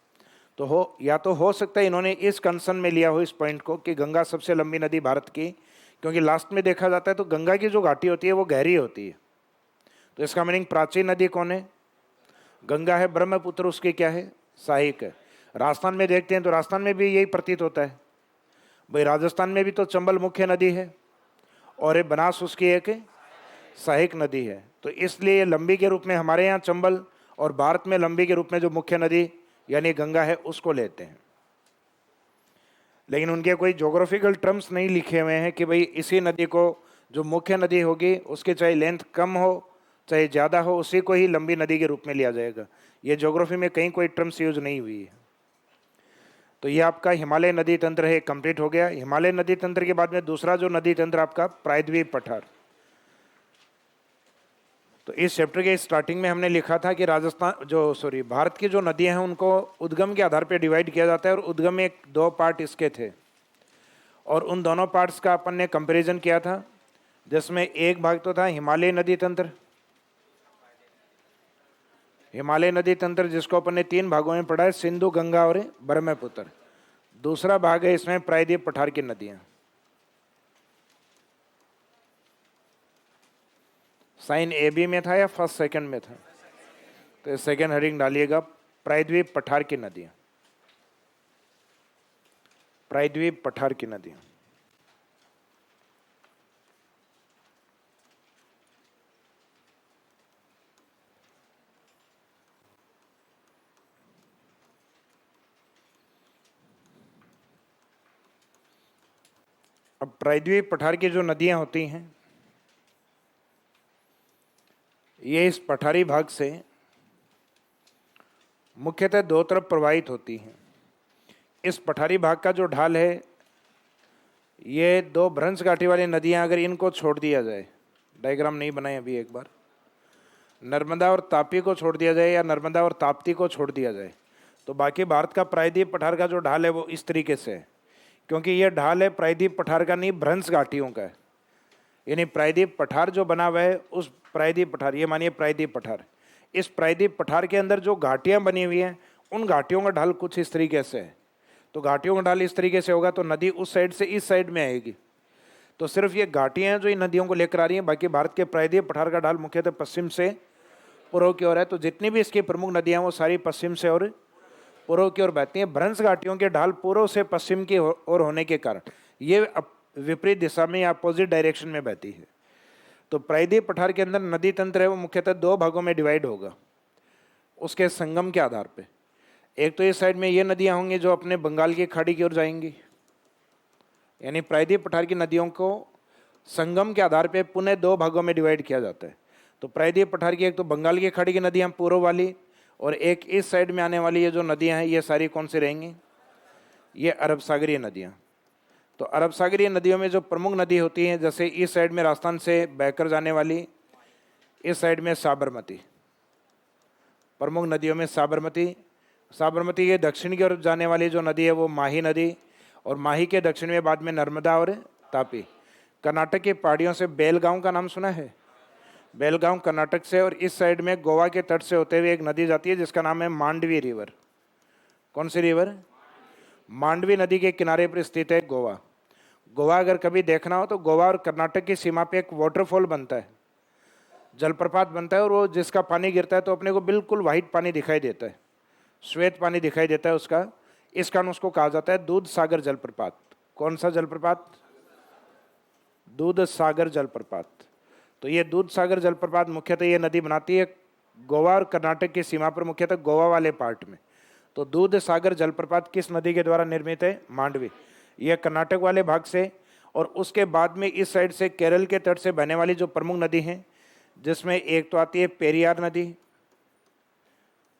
तो या तो हो सकता है इन्होंने इस कंसर्न में लिया हो इस पॉइंट को कि गंगा सबसे लंबी नदी भारत की, क्योंकि लास्ट में देखा जाता है तो गंगा की जो घाटी होती है वो गहरी होती है। तो इसका मीनिंग प्राचीन नदी कौन है? गंगा है। ब्रह्मपुत्र उसकी क्या है? सहायक है। राजस्थान में देखते हैं तो राजस्थान में भी यही प्रतीत होता है। भाई राजस्थान में भी तो चंबल मुख्य नदी है और ये बनास उसकी एक सहायक नदी है। तो इसलिए लंबी के रूप में हमारे यहाँ चंबल, और भारत में लंबी के रूप में जो मुख्य नदी यानी गंगा है उसको लेते हैं। लेकिन उनके कोई ज्योग्राफिकल टर्म्स नहीं लिखे हुए हैं कि भाई इसी नदी को जो मुख्य नदी होगी उसकी चाहे लेंथ कम हो चाहे ज़्यादा हो, उसी को ही लंबी नदी के रूप में लिया जाएगा। ये ज्योग्राफी में कहीं कोई टर्म्स यूज नहीं हुई है। तो ये आपका हिमालय नदी तंत्र है, कंप्लीट हो गया। हिमालय नदी तंत्र के बाद में दूसरा जो नदी तंत्र आपका प्रायद्वीप पठार। तो इस चैप्टर के स्टार्टिंग में हमने लिखा था कि भारत की जो नदियां हैं उनको उद्गम के आधार पर डिवाइड किया जाता है, और उद्गम में 2 पार्ट इसके थे, और उन दोनों पार्ट्स का अपन ने कंपैरिजन किया था, जिसमें एक भाग तो था हिमालय नदी तंत्र। हिमालय नदी तंत्र जिसको अपन ने 3 भागों में पढ़ा है, सिंधु, गंगा और ब्रह्मपुत्र। दूसरा भाग है इसमें प्रायद्वीप पठार की नदियां। साइन ए बी में था या फर्स्ट सेकंड में था? तो सेकंड हेडिंग डालिएगा, प्रायद्वीप पठार की नदियां। प्रायद्वीप पठार की नदियां। अब प्रायद्वीप पठार की जो नदियां होती हैं, ये इस पठारी भाग से मुख्यतः 2 तरफ प्रवाहित होती हैं। इस पठारी भाग का जो ढाल है, ये 2 भ्रंश घाटी वाली नदियां, अगर इनको छोड़ दिया जाए, डायग्राम नहीं बनाए अभी, एक बार नर्मदा और तापी को छोड़ दिया जाए या नर्मदा और ताप्ती को छोड़ दिया जाए, तो बाकी भारत का प्रायद्वीप पठार का जो ढाल है वो इस तरीके से है। क्योंकि ये ढाल है प्रायद्वीप पठार का नहीं, भ्रंश घाटियों का है। यानी प्रायद्वीप पठार जो बना हुआ है, उस प्रायद्वीप पठार, ये मानिए प्रायद्वीप पठार, इस प्रायद्वीप पठार के अंदर जो घाटियां बनी हुई हैं, उन घाटियों का ढाल कुछ इस तरीके से है। तो घाटियों का ढाल इस तरीके से होगा तो नदी उस साइड से इस साइड में आएगी। तो सिर्फ ये घाटियां हैं जो इन नदियों को लेकर आ रही हैं, बाकी भारत के प्रायद्वीप पठार का ढाल मुख्यतः पश्चिम से पूर्व की ओर है। तो जितनी भी इसकी प्रमुख नदियां वो सारी पश्चिम से और पूर्व की ओर बहती हैं। भ्रंश घाटियों के ढाल पूर्व से पश्चिम की ओर होने के कारण ये विपरीत दिशा में या अपोजिट डायरेक्शन में बहती है। तो प्रायद्वीप पठार के अंदर नदी तंत्र है वो मुख्यतः 2 भागों में डिवाइड होगा उसके संगम के आधार पे। एक तो इस साइड में ये नदियां होंगी जो अपने बंगाल की खाड़ी की ओर जाएंगी, यानी प्रायद्वीप पठार की नदियों को संगम के आधार पे पुनः 2 भागों में डिवाइड किया जाता है। तो प्रायद्वीप पठार की एक तो बंगाल की खाड़ी की नदियां पूर्व वाली, और एक इस साइड में आने वाली ये जो नदियां हैं, ये सारी कौन सी रहेंगी? ये अरब सागरीय नदियां। तो अरब सागरीय नदियों में जो प्रमुख नदी होती हैं, जैसे इस साइड में राजस्थान से बहकर जाने वाली, इस साइड में साबरमती, प्रमुख नदियों में साबरमती के दक्षिण की ओर जाने वाली जो नदी है वो माही नदी, और माही के दक्षिण में बाद में नर्मदा और तापी। कर्नाटक की पहाड़ियों से बेलगांव का नाम सुना है? बेलगांव कर्नाटक से, और इस साइड में गोवा के तट से होते हुए एक नदी जाती है जिसका नाम है मांडवी रिवर। कौन सी रिवर? मांडवी नदी के किनारे पर स्थित है गोवा। गोवा अगर कभी देखना हो तो गोवा और कर्नाटक की सीमा पे एक वाटरफॉल बनता है, जलप्रपात बनता है, और वो जिसका पानी गिरता है तो अपने को बिल्कुल वाइट पानी दिखाई देता है, श्वेत पानी दिखाई देता है उसका। इस कारण उसको कहा जाता है दूध सागर जलप्रपात। कौन सा जलप्रपात? दूध सागर जलप्रपात। तो ये दूध सागर जलप्रपात मुख्यतः ये नदी बनाती है गोवा और कर्नाटक की सीमा पर, मुख्यतः गोवा वाले पार्ट में। तो दूध सागर जलप्रपात किस नदी के द्वारा निर्मित है? मांडवी। यह कर्नाटक वाले भाग से, और उसके बाद में इस साइड से केरल के तट से बहने वाली जो प्रमुख नदी हैं, जिसमें एक तो आती है पेरियार नदी।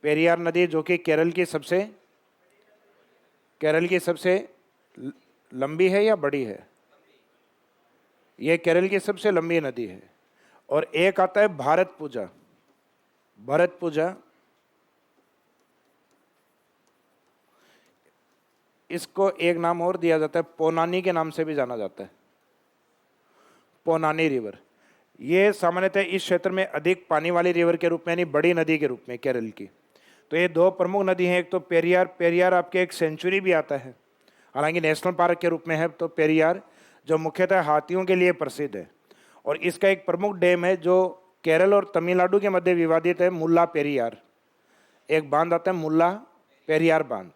पेरियार नदी जो कि केरल की सबसे लंबी है या बड़ी है? यह केरल की सबसे लंबी नदी है। और एक आता है भारतपुजा। भरतपुजा, इसको एक नाम और दिया जाता है, पोनानी के नाम से भी जाना जाता है, पोनानी रिवर। ये सामान्यतः इस क्षेत्र में अधिक पानी वाली रिवर के रूप में, यानी बड़ी नदी के रूप में केरल की। तो ये 2 प्रमुख नदी हैं, एक तो पेरियार आपके एक सेंचुरी भी आता है, हालांकि नेशनल पार्क के रूप में है। तो पेरियार जो मुख्यतः हाथियों के लिए प्रसिद्ध है, और इसका एक प्रमुख डैम है जो केरल और तमिलनाडु के मध्य विवादित है, मुल्ला पेरियार। एक बांध आता है मुल्ला पेरियार बांध,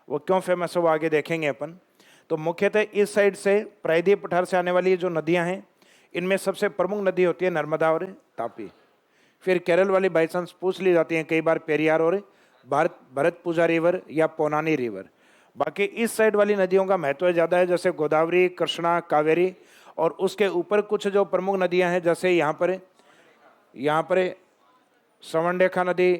वो क्यों फेमस है वो आगे देखेंगे अपन। तो मुख्यतः इस साइड से प्रायद्वीप पठार से आने वाली जो नदियां हैं, इनमें सबसे प्रमुख नदी होती है नर्मदा और तापी। फिर केरल वाली बाई चांस पूछ ली जाती हैं कई बार, पेरियार और भरतपुजा रिवर या पोनानी रिवर। बाकी इस साइड वाली नदियों का महत्व ज़्यादा है, जैसे गोदावरी, कृष्णा, कावेरी, और उसके ऊपर कुछ जो प्रमुख नदियां हैं, जैसे यहाँ पर सवर्णरेखा नदी,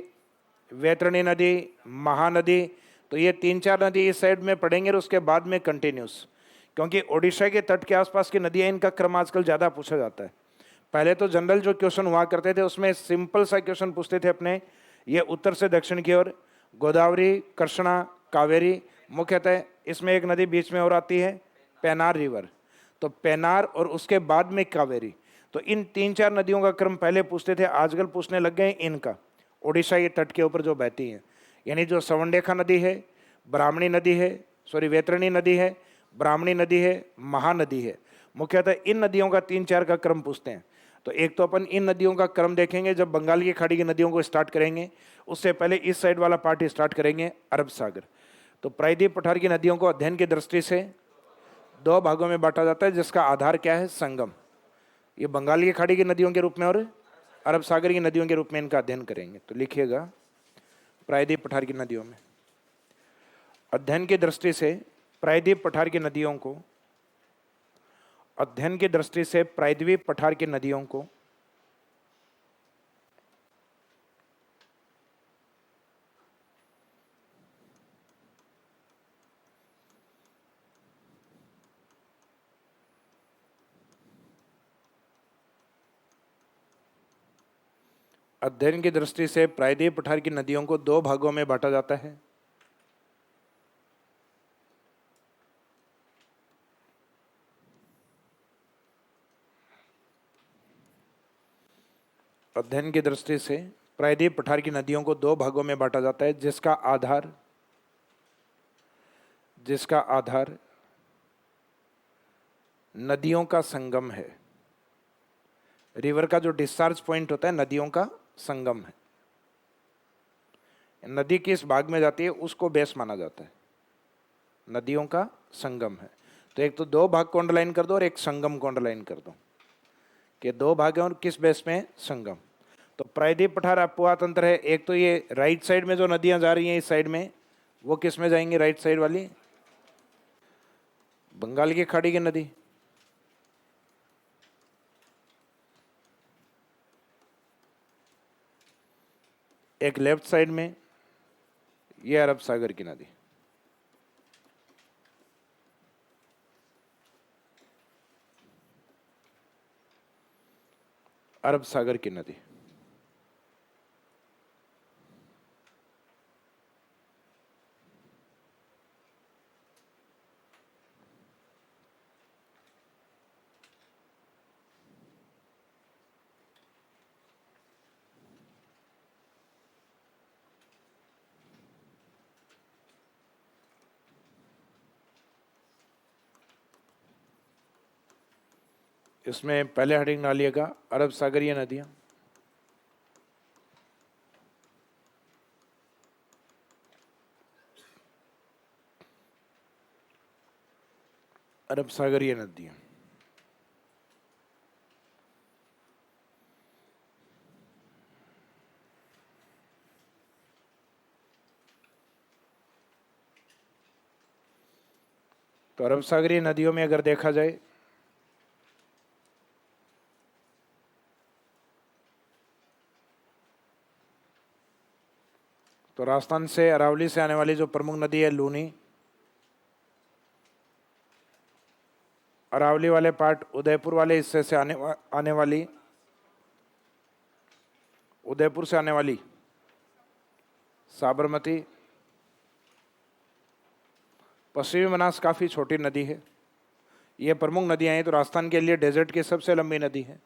वैतरणी नदी, महानदी। तो ये 3-4 नदी इस साइड में पड़ेंगे, और उसके बाद में कंटिन्यूस, क्योंकि ओडिशा के तट के आसपास की नदियां, इनका क्रम आजकल ज़्यादा पूछा जाता है। पहले तो जनरल जो क्वेश्चन हुआ करते थे उसमें सिंपल सा क्वेश्चन पूछते थे अपने, ये उत्तर से दक्षिण की ओर गोदावरी, कृष्णा, कावेरी, मुख्यतः इसमें एक नदी बीच में और आती है पेनार रिवर। तो पेनार और उसके बाद में कावेरी। तो इन 3-4 नदियों का क्रम पहले पूछते थे, आजकल पूछने लग गए इनका। ओडिशा ये तट के ऊपर जो बहती हैं, यानी जो सवर्णरेखा नदी है, ब्राह्मणी नदी है, वैतरणी नदी है, ब्राह्मणी नदी है, महानदी है। मुख्यतः इन नदियों का 3-4 का क्रम पूछते हैं। तो एक तो अपन इन नदियों का क्रम देखेंगे जब बंगाल की खाड़ी की नदियों को स्टार्ट करेंगे, उससे पहले इस साइड वाला पार्ट स्टार्ट करेंगे, अरब सागर। तो प्रायद्वीप पठार की नदियों को अध्ययन की दृष्टि से 2 भागों में बांटा जाता है, जिसका आधार क्या है? संगम। ये बंगाल की खाड़ी की नदियों के रूप में और अरब सागर की नदियों के रूप में इनका अध्ययन करेंगे। तो लिखिएगा, प्रायद्वीप पठार की नदियों में अध्ययन की दृष्टि से प्रायद्वीप पठार की नदियों को अध्ययन की दृष्टि से प्रायद्वीप पठार की नदियों को अध्ययन की दृष्टि से प्रायद्वीप पठार की नदियों को 2 भागों में बांटा जाता है। अध्ययन की दृष्टि से प्रायद्वीप पठार की नदियों को 2 भागों में बांटा जाता है, जिसका आधार नदियों का संगम है। रिवर का जो डिस्चार्ज पॉइंट होता है नदियों का संगम है। नदी किस भाग में जाती है उसको बेस माना जाता है, नदियों का संगम है। तो एक तो 2 भाग को अंडरलाइन कर दो और एक संगम को अंडरलाइन कर दो कि 2 भाग हैं और किस बेस में? संगम। तो प्रायद्वीप पठार अपुआ तंत्र है। एक तो ये राइट साइड में जो नदियां जा रही हैं इस साइड में, वो किस में जाएंगी? राइट साइड वाली बंगाल की खाड़ी की नदी। एक लेफ्ट साइड में ये अरब सागर की नदी। अरब सागर की नदी। इसमें पहले हेडिंग डालिएगा अरब सागरीय नदियां। अरब सागरीय नदियां। तो अरब सागरीय नदियों में अगर देखा जाए तो राजस्थान से अरावली से आने वाली जो प्रमुख नदी है लूनी, अरावली वाले पार्ट उदयपुर वाले हिस्से से आने वाली उदयपुर से आने वाली साबरमती, पश्चिमी बनास काफ़ी छोटी नदी है। ये प्रमुख नदियाँ हैं। तो राजस्थान के लिए डेजर्ट की सबसे लंबी नदी है।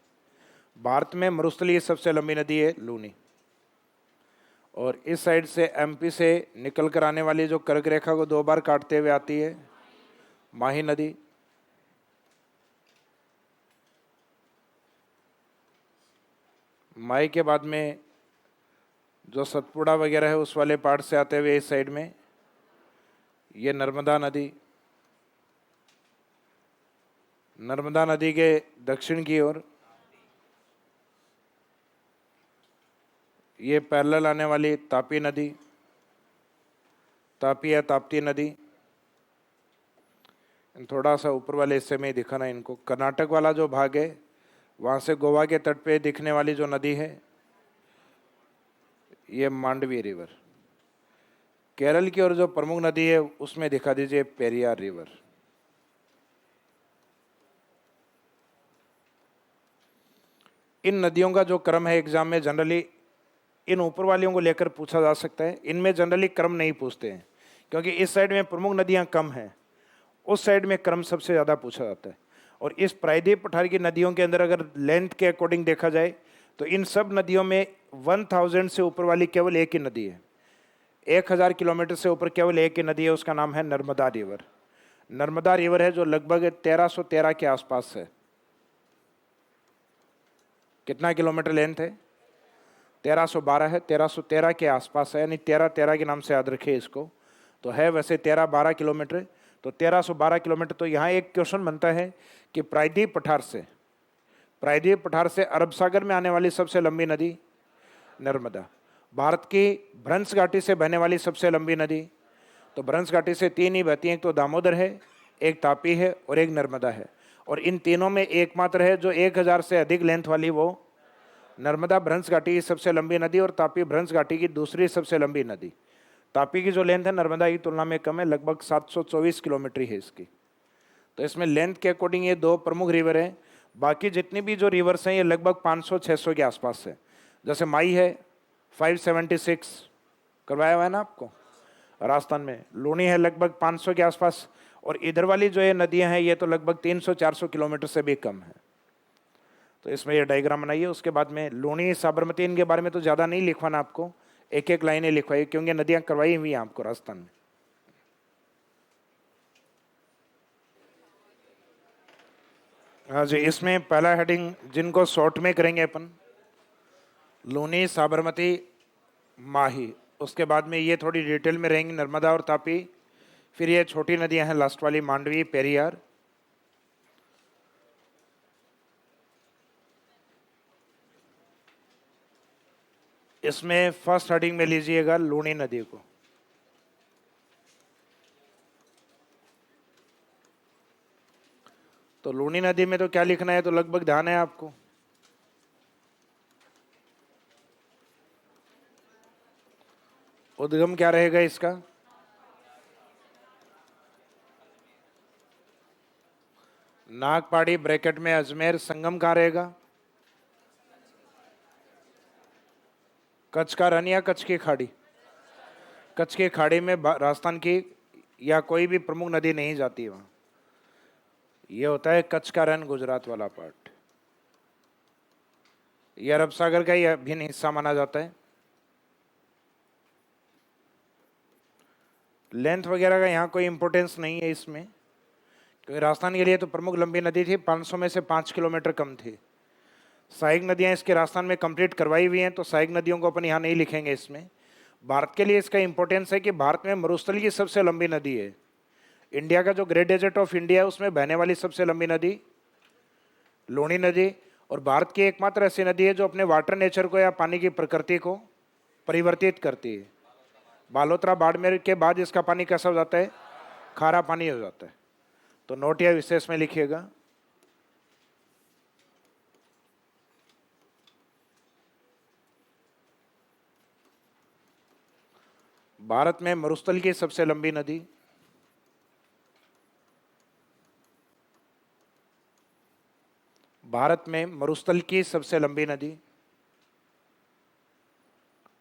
भारत में मरुस्थलीय सबसे लंबी नदी है लूनी। और इस साइड से एमपी से निकल कर आने वाली जो कर्क रेखा को 2 बार काटते हुए आती है माही नदी। माही के बाद में जो सतपुड़ा वगैरह है उस वाले पार्ट से आते हुए इस साइड में ये नर्मदा नदी। नर्मदा नदी के दक्षिण की ओर ये पैरेलल आने वाली तापी नदी, तापी या ताप्ती नदी। थोड़ा सा ऊपर वाले हिस्से में ही दिखाना इनको। कर्नाटक वाला जो भाग है वहाँ से गोवा के तट पे दिखने वाली जो नदी है ये मांडवी रिवर। केरल की ओर जो प्रमुख नदी है उसमें दिखा दीजिए पेरियार रिवर। इन नदियों का जो क्रम है एग्जाम में जनरली इन ऊपर वालियों को लेकर पूछा जा सकता है। इनमें जनरली क्रम नहीं पूछते हैं क्योंकि इस साइड में प्रमुख नदियां कम हैं, उस साइड में क्रम सबसे ज़्यादा पूछा जाता है। और इस प्रायद्वीप पठार की नदियों के अंदर अगर लेंथ के अकॉर्डिंग देखा जाए तो इन सब नदियों में 1000 से ऊपर वाली केवल एक ही नदी है। 1000 किलोमीटर से ऊपर केवल एक ही नदी है, उसका नाम है नर्मदा रिवर। नर्मदा रिवर है जो लगभग 1313 के आसपास है। कितना किलोमीटर लेंथ है? 1312 है, 1313 के आसपास है, यानी 1313 के नाम से याद रखिए इसको। तो है वैसे 1312 किलोमीटर, तो 1312 किलोमीटर। तो यहाँ एक क्वेश्चन बनता है कि प्रायद्वीप पठार से अरब सागर में आने वाली सबसे लंबी नदी नर्मदा। भारत की भ्रंश घाटी से बहने वाली सबसे लंबी नदी, तो भ्रंश घाटी से 3 ही बहती हैं, एक तो दामोदर है, एक तापी है और एक नर्मदा है। और इन तीनों में एकमात्र है जो 1000 से अधिक लेंथ वाली, वो नर्मदा भ्रंश घाटी की सबसे लंबी नदी और तापी भ्रंश घाटी की दूसरी सबसे लंबी नदी। तापी की जो लेंथ है नर्मदा की तुलना में कम है, लगभग 724 किलोमीटर है इसकी। तो इसमें लेंथ के अकॉर्डिंग ये दो प्रमुख रिवर हैं। बाकी जितनी भी जो रिवर्स हैं ये लगभग 500-600 के आसपास है। जैसे माई है 576, करवाया हुआ है ना आपको राजस्थान में। लूनी है लगभग 500 के आसपास, और इधर वाली जो ये नदियां हैं ये तो लगभग 300-400 किलोमीटर से भी कम है। तो इसमें ये डायग्राम बनाइए। उसके बाद में लूनी, साबरमती, इनके बारे में तो ज़्यादा नहीं लिखवाना आपको, एक एक लाइनें लिखवाइए क्योंकि नदियां करवाई हुई हैं आपको राजस्थान में। हाँ जी, इसमें पहला हेडिंग जिनको शॉर्ट में करेंगे अपन, लूनी, साबरमती, माही। उसके बाद में ये थोड़ी डिटेल में रहेंगी, नर्मदा और तापी। फिर ये छोटी नदियां हैं लास्ट वाली, मांडवी, पेरियार। इसमें फर्स्ट हेडिंग में लीजिएगा लूनी नदी को। तो लूनी नदी में तो क्या लिखना है, तो लगभग ध्यान है आपको। उद्गम क्या रहेगा इसका? नागपाड़ी ब्रैकेट में अजमेर। संगम कहाँ रहेगा? कच्छ का रण या कच्छ की खाड़ी? कच्छ की खाड़ी में राजस्थान की या कोई भी प्रमुख नदी नहीं जाती वहां। ये होता है कच्छ का रण, गुजरात वाला पार्ट। ये अरब सागर का ही अभिन्न हिस्सा माना जाता है। लेंथ वगैरह का यहाँ कोई इंपॉर्टेंस नहीं है इसमें, क्योंकि राजस्थान के लिए तो प्रमुख लंबी नदी थी, 500 में से 5 किलोमीटर कम थी। सहायक नदियाँ इसके राजस्थान में कंप्लीट करवाई हुई हैं, तो सहायक नदियों को अपन यहाँ नहीं लिखेंगे इसमें। भारत के लिए इसका इंपॉर्टेंस है कि भारत में मरुस्थल की सबसे लंबी नदी है। इंडिया का जो ग्रेट डेजर्ट ऑफ इंडिया है उसमें बहने वाली सबसे लंबी नदी लूनी नदी, और भारत की एकमात्र ऐसी नदी है जो अपने वाटर नेचर को या पानी की प्रकृति को परिवर्तित करती है। बालोतरा, बाड़मेर के बाद इसका पानी कैसा हो जाता है? खारा पानी हो जाता है। तो नोट या विशेष में लिखिएगा। भारत में मरुस्थल की सबसे लंबी नदी भारत में मरुस्थल की सबसे लंबी नदी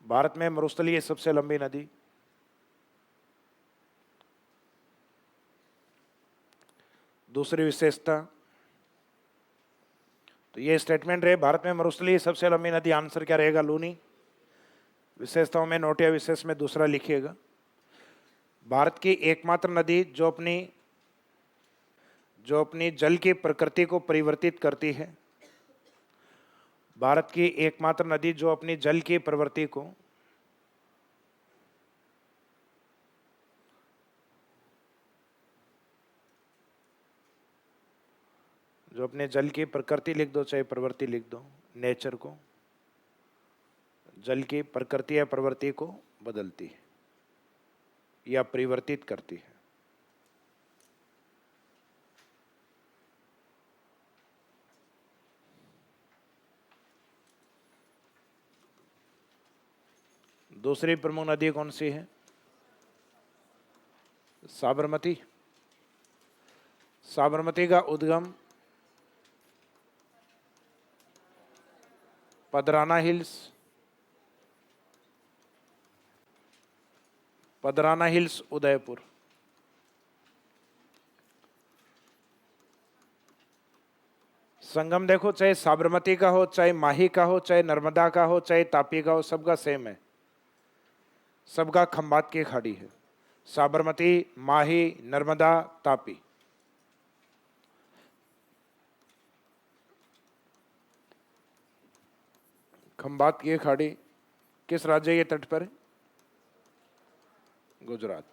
भारत में मरुस्थल की सबसे लंबी नदी। दूसरी विशेषता, तो ये स्टेटमेंट रहे भारत में मरुस्थल की सबसे लंबी नदी, आंसर क्या रहेगा? लूनी। विशेषताओं में नोट या विशेष में दूसरा लिखिएगा। भारत की एकमात्र नदी जो अपनी जल की प्रकृति को परिवर्तित करती है। भारत की एकमात्र नदी जो अपनी जल की प्रवृत्ति को जो अपने जल की प्रकृति लिख दो, चाहे प्रवृत्ति लिख दो, नेचर को, जल की प्रकृति या प्रवृत्ति को बदलती है या परिवर्तित करती है। दूसरी प्रमुख नदी कौन सी है? साबरमती। साबरमती का उद्गम पदराना हिल्स, उदयपुर। संगम देखो, चाहे साबरमती का हो, चाहे माही का हो, चाहे नर्मदा का हो, चाहे तापी का हो, सबका सेम है, सबका खंबात की खाड़ी है। साबरमती, माही, नर्मदा, तापी। खंबात की खाड़ी किस राज्य के तट पर है? गुजरात।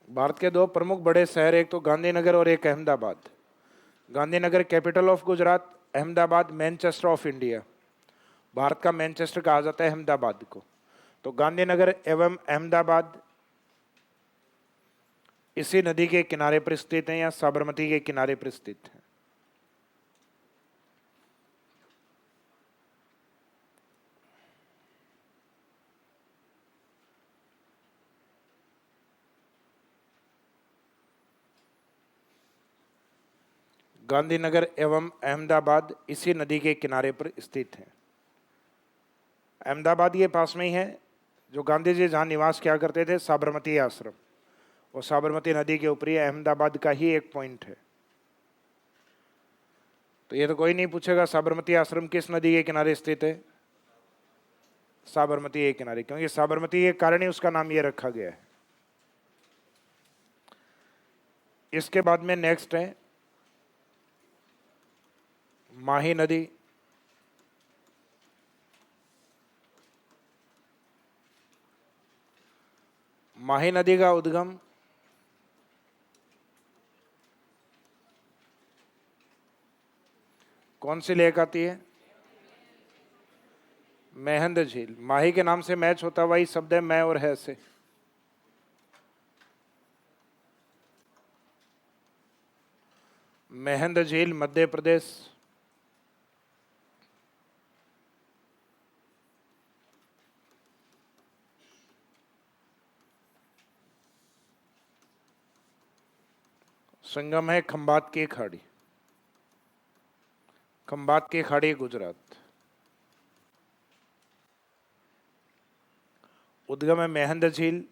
भारत के दो प्रमुख बड़े शहर, एक तो गांधीनगर और एक Ahmedabad. Gandhinagar capital of Gujarat, Ahmedabad Manchester of India. Bharat का मैनचेस्टर कहा जाता है अहमदाबाद को। तो गांधीनगर एवं अहमदाबाद इसी नदी के किनारे पर स्थित हैं या साबरमती के किनारे पर स्थित हैं। गांधीनगर एवं अहमदाबाद इसी नदी के किनारे पर स्थित हैं। अहमदाबाद ये पास में ही है जो गांधी जी जहाँ निवास किया करते थे, साबरमती आश्रम, वो साबरमती नदी के ऊपरी अहमदाबाद का ही एक पॉइंट है। तो ये तो कोई नहीं पूछेगा साबरमती आश्रम किस नदी के किनारे स्थित है? साबरमती के किनारे, क्योंकि साबरमती के कारण ही उसका नाम ये रखा गया है। इसके बाद में नेक्स्ट है माही नदी। माही नदी का उद्गम कौन सी लेक आती है? मेहंद झील। माही के नाम से मैच होता वही शब्द है मैं और है से। मेहंद झील मध्य प्रदेश। संगम है खंबात की खाड़ी। खंबात की खाड़ी गुजरात। उद्गम है मेहंद झील,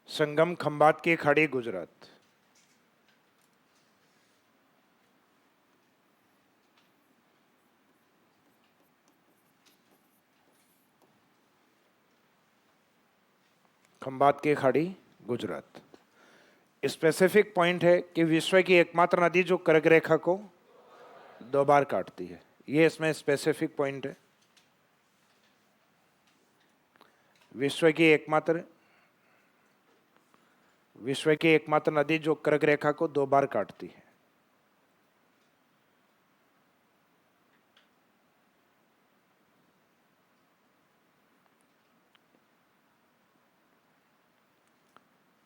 संगम खंबात की खाड़ी गुजरात। खंबात की खाड़ी गुजरात। स्पेसिफिक पॉइंट है कि विश्व की एकमात्र नदी जो कर्क रेखा को दो बार काटती है, ये इसमें स्पेसिफिक पॉइंट है। विश्व की एकमात्र नदी जो कर्क रेखा को दो बार काटती है।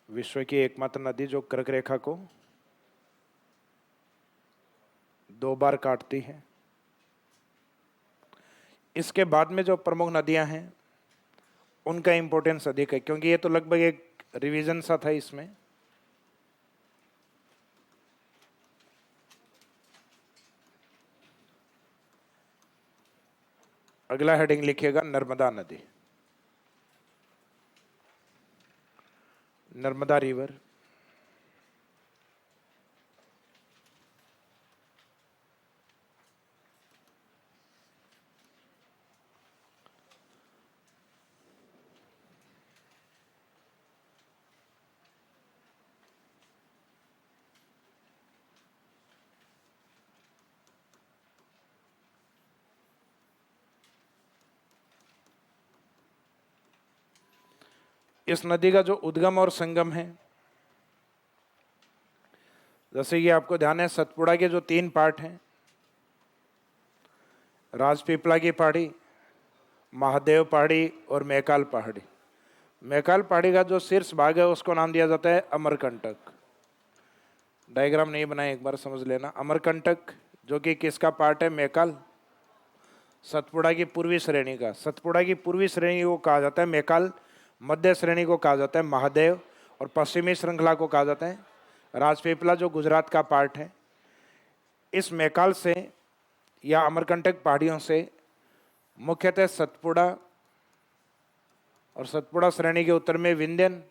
विश्व की एकमात्र नदी जो कर्क रेखा को दो बार काटती है। इसके बाद में जो प्रमुख नदियां हैं उनका इंपॉर्टेंस अधिक है, क्योंकि ये तो लगभग एक रिवीजन सा था। इसमें अगला हेडिंग लिखिएगा नर्मदा नदी, नर्मदा रिवर। इस नदी का जो उद्गम और संगम है, जैसे कि आपको ध्यान है सतपुड़ा के जो 3 पार्ट हैं, राजपीपला की पहाड़ी, महादेव पहाड़ी और मैकाल पहाड़ी। मैकाल पहाड़ी का जो शीर्ष भाग है उसको नाम दिया जाता है अमरकंटक। डायग्राम नहीं बनाए, एक बार समझ लेना। अमरकंटक जो कि किसका पार्ट है? मैकाल, सतपुड़ा की पूर्वी श्रेणी का। सतपुड़ा की पूर्वी श्रेणी को कहा जाता है मैकाल, मध्य श्रेणी को कहा जाता है महादेव, और पश्चिमी श्रृंखला को कहा जाता है राजपीपला, जो गुजरात का पार्ट है। इस मैकाल से या अमरकंटक पहाड़ियों से मुख्यतः सतपुड़ा और सतपुड़ा श्रेणी के उत्तर में विंध्यन।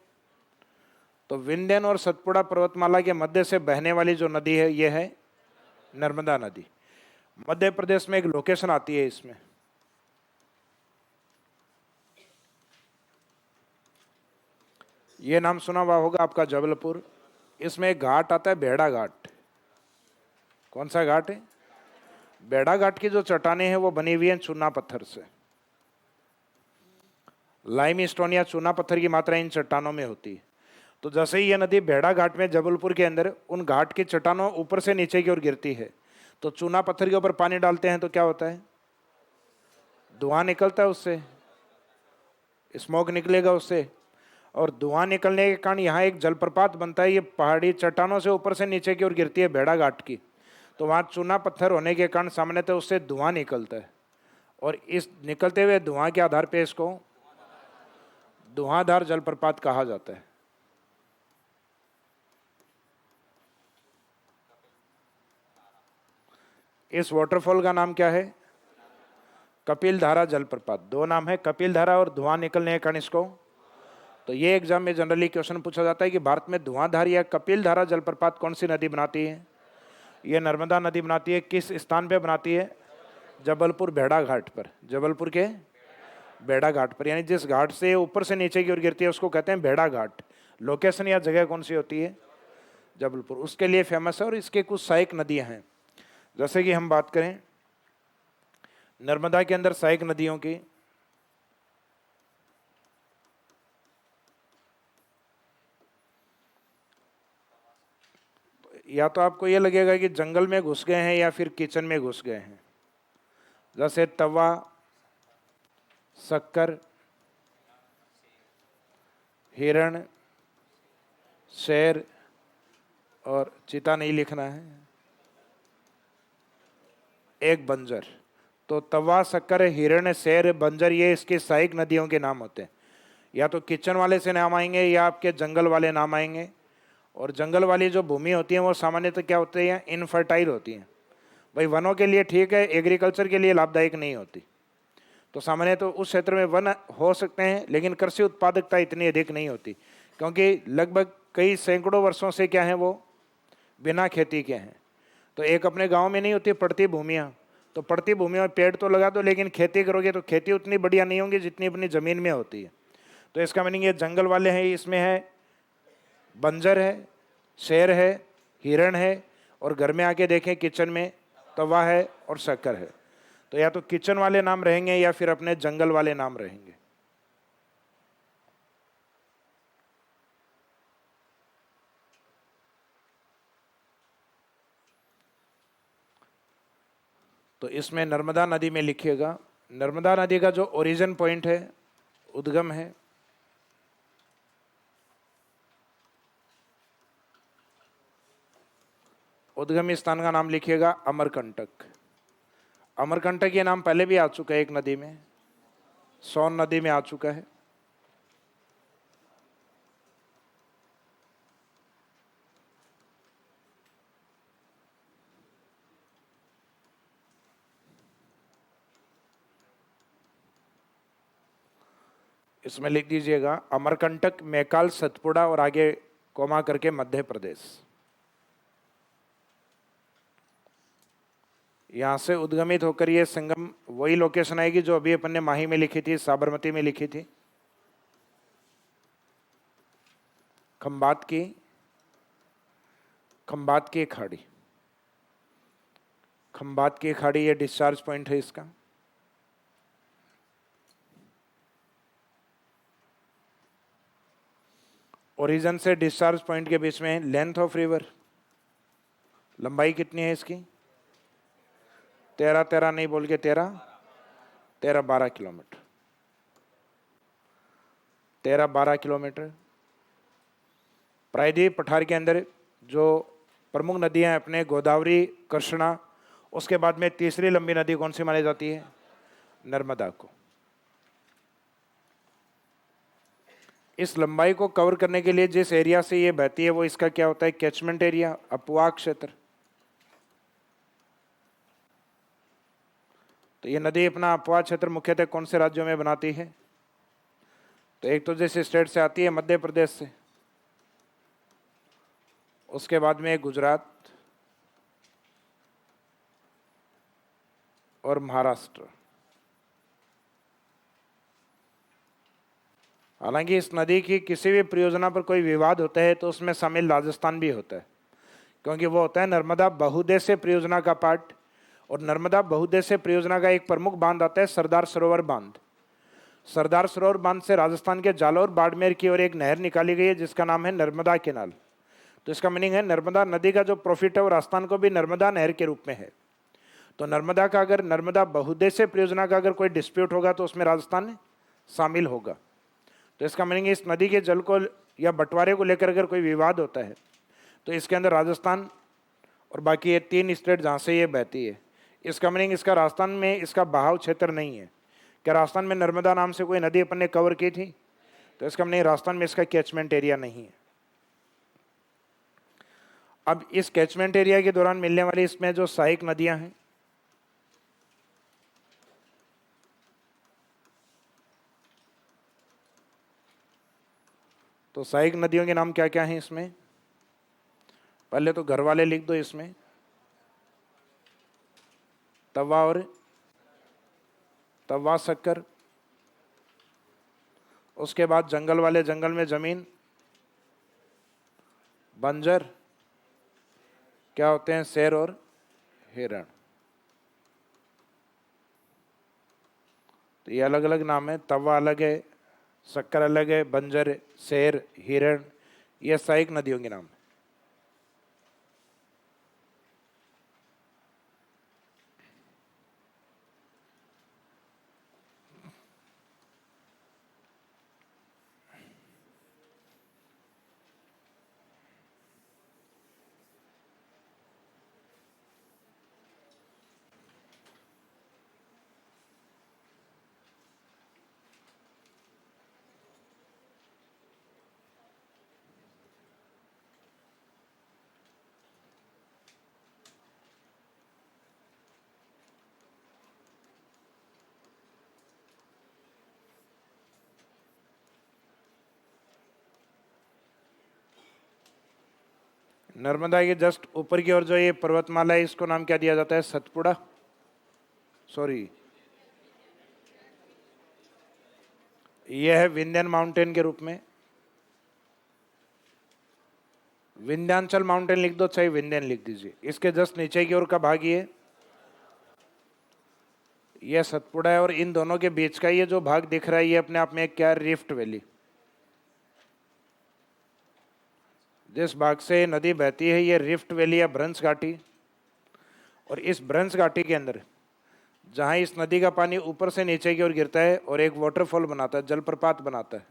तो विंध्यन और सतपुड़ा पर्वतमाला के मध्य से बहने वाली जो नदी है ये है नर्मदा नदी। मध्य प्रदेश में एक लोकेशन आती है इसमें, ये नाम सुना हुआ होगा आपका, जबलपुर। इसमें एक घाट आता है बेड़ा घाट। कौन सा घाट है? बेड़ा घाट की जो चट्टानें हैं वो बनी हुई हैं चूना पत्थर से। लाइम स्टोन या चूना पत्थर की मात्रा इन चट्टानों में होती है। तो जैसे ही यह नदी बेड़ा घाट में जबलपुर के अंदर उन घाट की चट्टानों ऊपर से नीचे की ओर गिरती है, तो चूना पत्थर के ऊपर पानी डालते हैं तो क्या होता है? धुआं निकलता है, उससे स्मोक निकलेगा उससे, और धुआं निकलने के कारण यहाँ एक जलप्रपात बनता है। ये पहाड़ी चट्टानों से ऊपर से नीचे की ओर गिरती है बेड़ा घाट की, तो वहाँ चूना पत्थर होने के कारण सामान्यतः उससे धुआं निकलता है, और इस निकलते हुए धुआं के आधार पर इसको धुआंधार जलप्रपात कहा जाता है। इस वाटरफॉल का नाम क्या है? कपिल धारा जलप्रपात। दो नाम है, कपिल धारा और धुआं निकलने के कारण इसको। तो ये एग्जाम में जनरली क्वेश्चन पूछा जाता है कि भारत में धुआंधार या कपिल धारा जलप्रपात कौन सी नदी बनाती है? ये नर्मदा नदी बनाती है। किस स्थान पे बनाती है? जबलपुर बेड़ा घाट पर। जबलपुर के बेड़ा घाट पर, यानी जिस घाट से ऊपर से नीचे की ओर गिरती है उसको कहते हैं बेड़ा घाट। लोकेशन या जगह कौन सी होती है? जबलपुर। उसके लिए फेमस है, और इसके कुछ सहायक नदियां हैं। जैसे कि हम बात करें नर्मदा के अंदर सहायक नदियों की, या तो आपको ये लगेगा कि जंगल में घुस गए हैं या फिर किचन में घुस गए हैं। जैसे तवा, शक्कर, हिरण, शेर, और चीता नहीं लिखना है, एक बंजर। तो तवा, शक्कर, हिरण, शेर, बंजर, ये इसकी सहायक नदियों के नाम होते हैं। या तो किचन वाले से नाम आएंगे या आपके जंगल वाले नाम आएंगे। और जंगल वाली जो भूमि होती है वो सामान्यतः क्या होती है? इनफर्टाइल होती हैं। भाई वनों के लिए ठीक है, एग्रीकल्चर के लिए लाभदायक नहीं होती। तो सामान्य तो उस क्षेत्र में वन हो सकते हैं, लेकिन कृषि उत्पादकता इतनी अधिक नहीं होती, क्योंकि लगभग कई सैकड़ों वर्षों से क्या है वो बिना खेती के हैं। तो एक अपने गांव में नहीं होती पड़ती भूमियाँ, तो पड़ती भूमियों में पेड़ तो लगा दो, लेकिन खेती करोगे तो खेती उतनी बढ़िया नहीं होगी जितनी अपनी ज़मीन में होती है। तो इसका मीनिंग ये जंगल वाले हैं, इसमें है बंजर है, शेर है, हिरण है, और घर में आके देखें किचन में तवा है और शक्कर है। तो या तो किचन वाले नाम रहेंगे या फिर अपने जंगल वाले नाम रहेंगे। तो इसमें नर्मदा नदी में लिखिएगा, नर्मदा नदी का जो ओरिजिन पॉइंट है, उद्गम है, उद्गम स्थान का नाम लिखिएगा अमरकंटक। अमरकंटक ये नाम पहले भी आ चुका है एक नदी में, सोन नदी में आ चुका है। इसमें लिख दीजिएगा अमरकंटक, मैकाल, सतपुड़ा और आगे कोमा करके मध्य प्रदेश। यहाँ से उद्गमित होकर ये संगम वही लोकेशन आएगी जो अभी अपन ने माही में लिखी थी, साबरमती में लिखी थी, खंबात की खाड़ी। खंबात की खाड़ी ये डिस्चार्ज पॉइंट है इसका। ओरिजिन से डिस्चार्ज पॉइंट के बीच में लेंथ ऑफ रिवर, लंबाई कितनी है इसकी? 13 नहीं बोल के 12 किलोमीटर। 13-12 किलोमीटर। प्रायद्वीप पठार के अंदर जो प्रमुख नदियां अपने गोदावरी, कृष्णा उसके बाद में तीसरी लंबी नदी कौन सी मानी जाती है? नर्मदा को। इस लंबाई को कवर करने के लिए जिस एरिया से ये बहती है वो इसका क्या होता है? कैचमेंट एरिया, अपवाह क्षेत्र। तो ये नदी अपना अपवाह क्षेत्र मुख्यतः कौन से राज्यों में बनाती है? तो एक तो जिस स्टेट से आती है, मध्य प्रदेश से, उसके बाद में गुजरात और महाराष्ट्र। हालांकि इस नदी की किसी भी परियोजना पर कोई विवाद होता है तो उसमें शामिल राजस्थान भी होता है, क्योंकि वो होता है नर्मदा बहुउद्देश्य परियोजना का पार्ट। और नर्मदा बहुउद्देश्य परियोजना का एक प्रमुख बांध आता है सरदार सरोवर बांध। सरदार सरोवर बांध से राजस्थान के जालौर बाड़मेर की ओर एक नहर निकाली गई है जिसका नाम है नर्मदा केनाल। तो इसका मीनिंग है नर्मदा नदी का जो प्रॉफिट है वो राजस्थान को भी नर्मदा नहर के रूप में है। तो नर्मदा का अगर नर्मदा बहुउद्देश्य परियोजना का अगर कोई डिस्प्यूट होगा तो उसमें राजस्थान शामिल होगा। तो इसका मीनिंग इस नदी के जल को या बंटवारे को लेकर अगर कोई विवाद होता है तो इसके अंदर राजस्थान और बाकी ये 3 स्टेट जहाँ से ये बहती है, इसका मीनिंग इसका राजस्थान में इसका बहाव क्षेत्र नहीं है। क्या राजस्थान में नर्मदा नाम से कोई नदी अपन ने कवर की थी? तो इसका मीनिंग राजस्थान में इसका कैचमेंट एरिया नहीं है। अब इस कैचमेंट एरिया के दौरान मिलने वाली इसमें जो सहायक नदियां हैं, तो सहायक नदियों के नाम क्या क्या हैं इसमें? पहले तो घर वाले लिख दो इसमें, तवा और तवा शक्कर। उसके बाद जंगल वाले, जंगल में जमीन, बंजर क्या होते हैं? शेर और हिरण। तो ये अलग अलग नाम है, तवा अलग है, शक्कर अलग है, बंजर, शेर, हिरण, ये सहायक नदियों के नाम है। नर्मदा के जस्ट ऊपर की ओर जो ये पर्वतमाला है इसको नाम क्या दिया जाता है? सतपुड़ा, सॉरी, यह है विंध्यन माउंटेन के रूप में। विंध्याचल माउंटेन लिख दो, चाहे विंध्यन लिख दीजिए। इसके जस्ट नीचे की ओर का भाग ये सतपुड़ा है, और इन दोनों के बीच का ये जो भाग दिख रहा है ये अपने आप में एक क्या है? Rift valley. जिस भाग से नदी बहती है ये रिफ्ट वैली या भ्रंश घाटी। और इस भ्रंश घाटी के अंदर जहां इस नदी का पानी ऊपर से नीचे की ओर गिरता है और एक वाटरफॉल बनाता है, जलप्रपात बनाता है।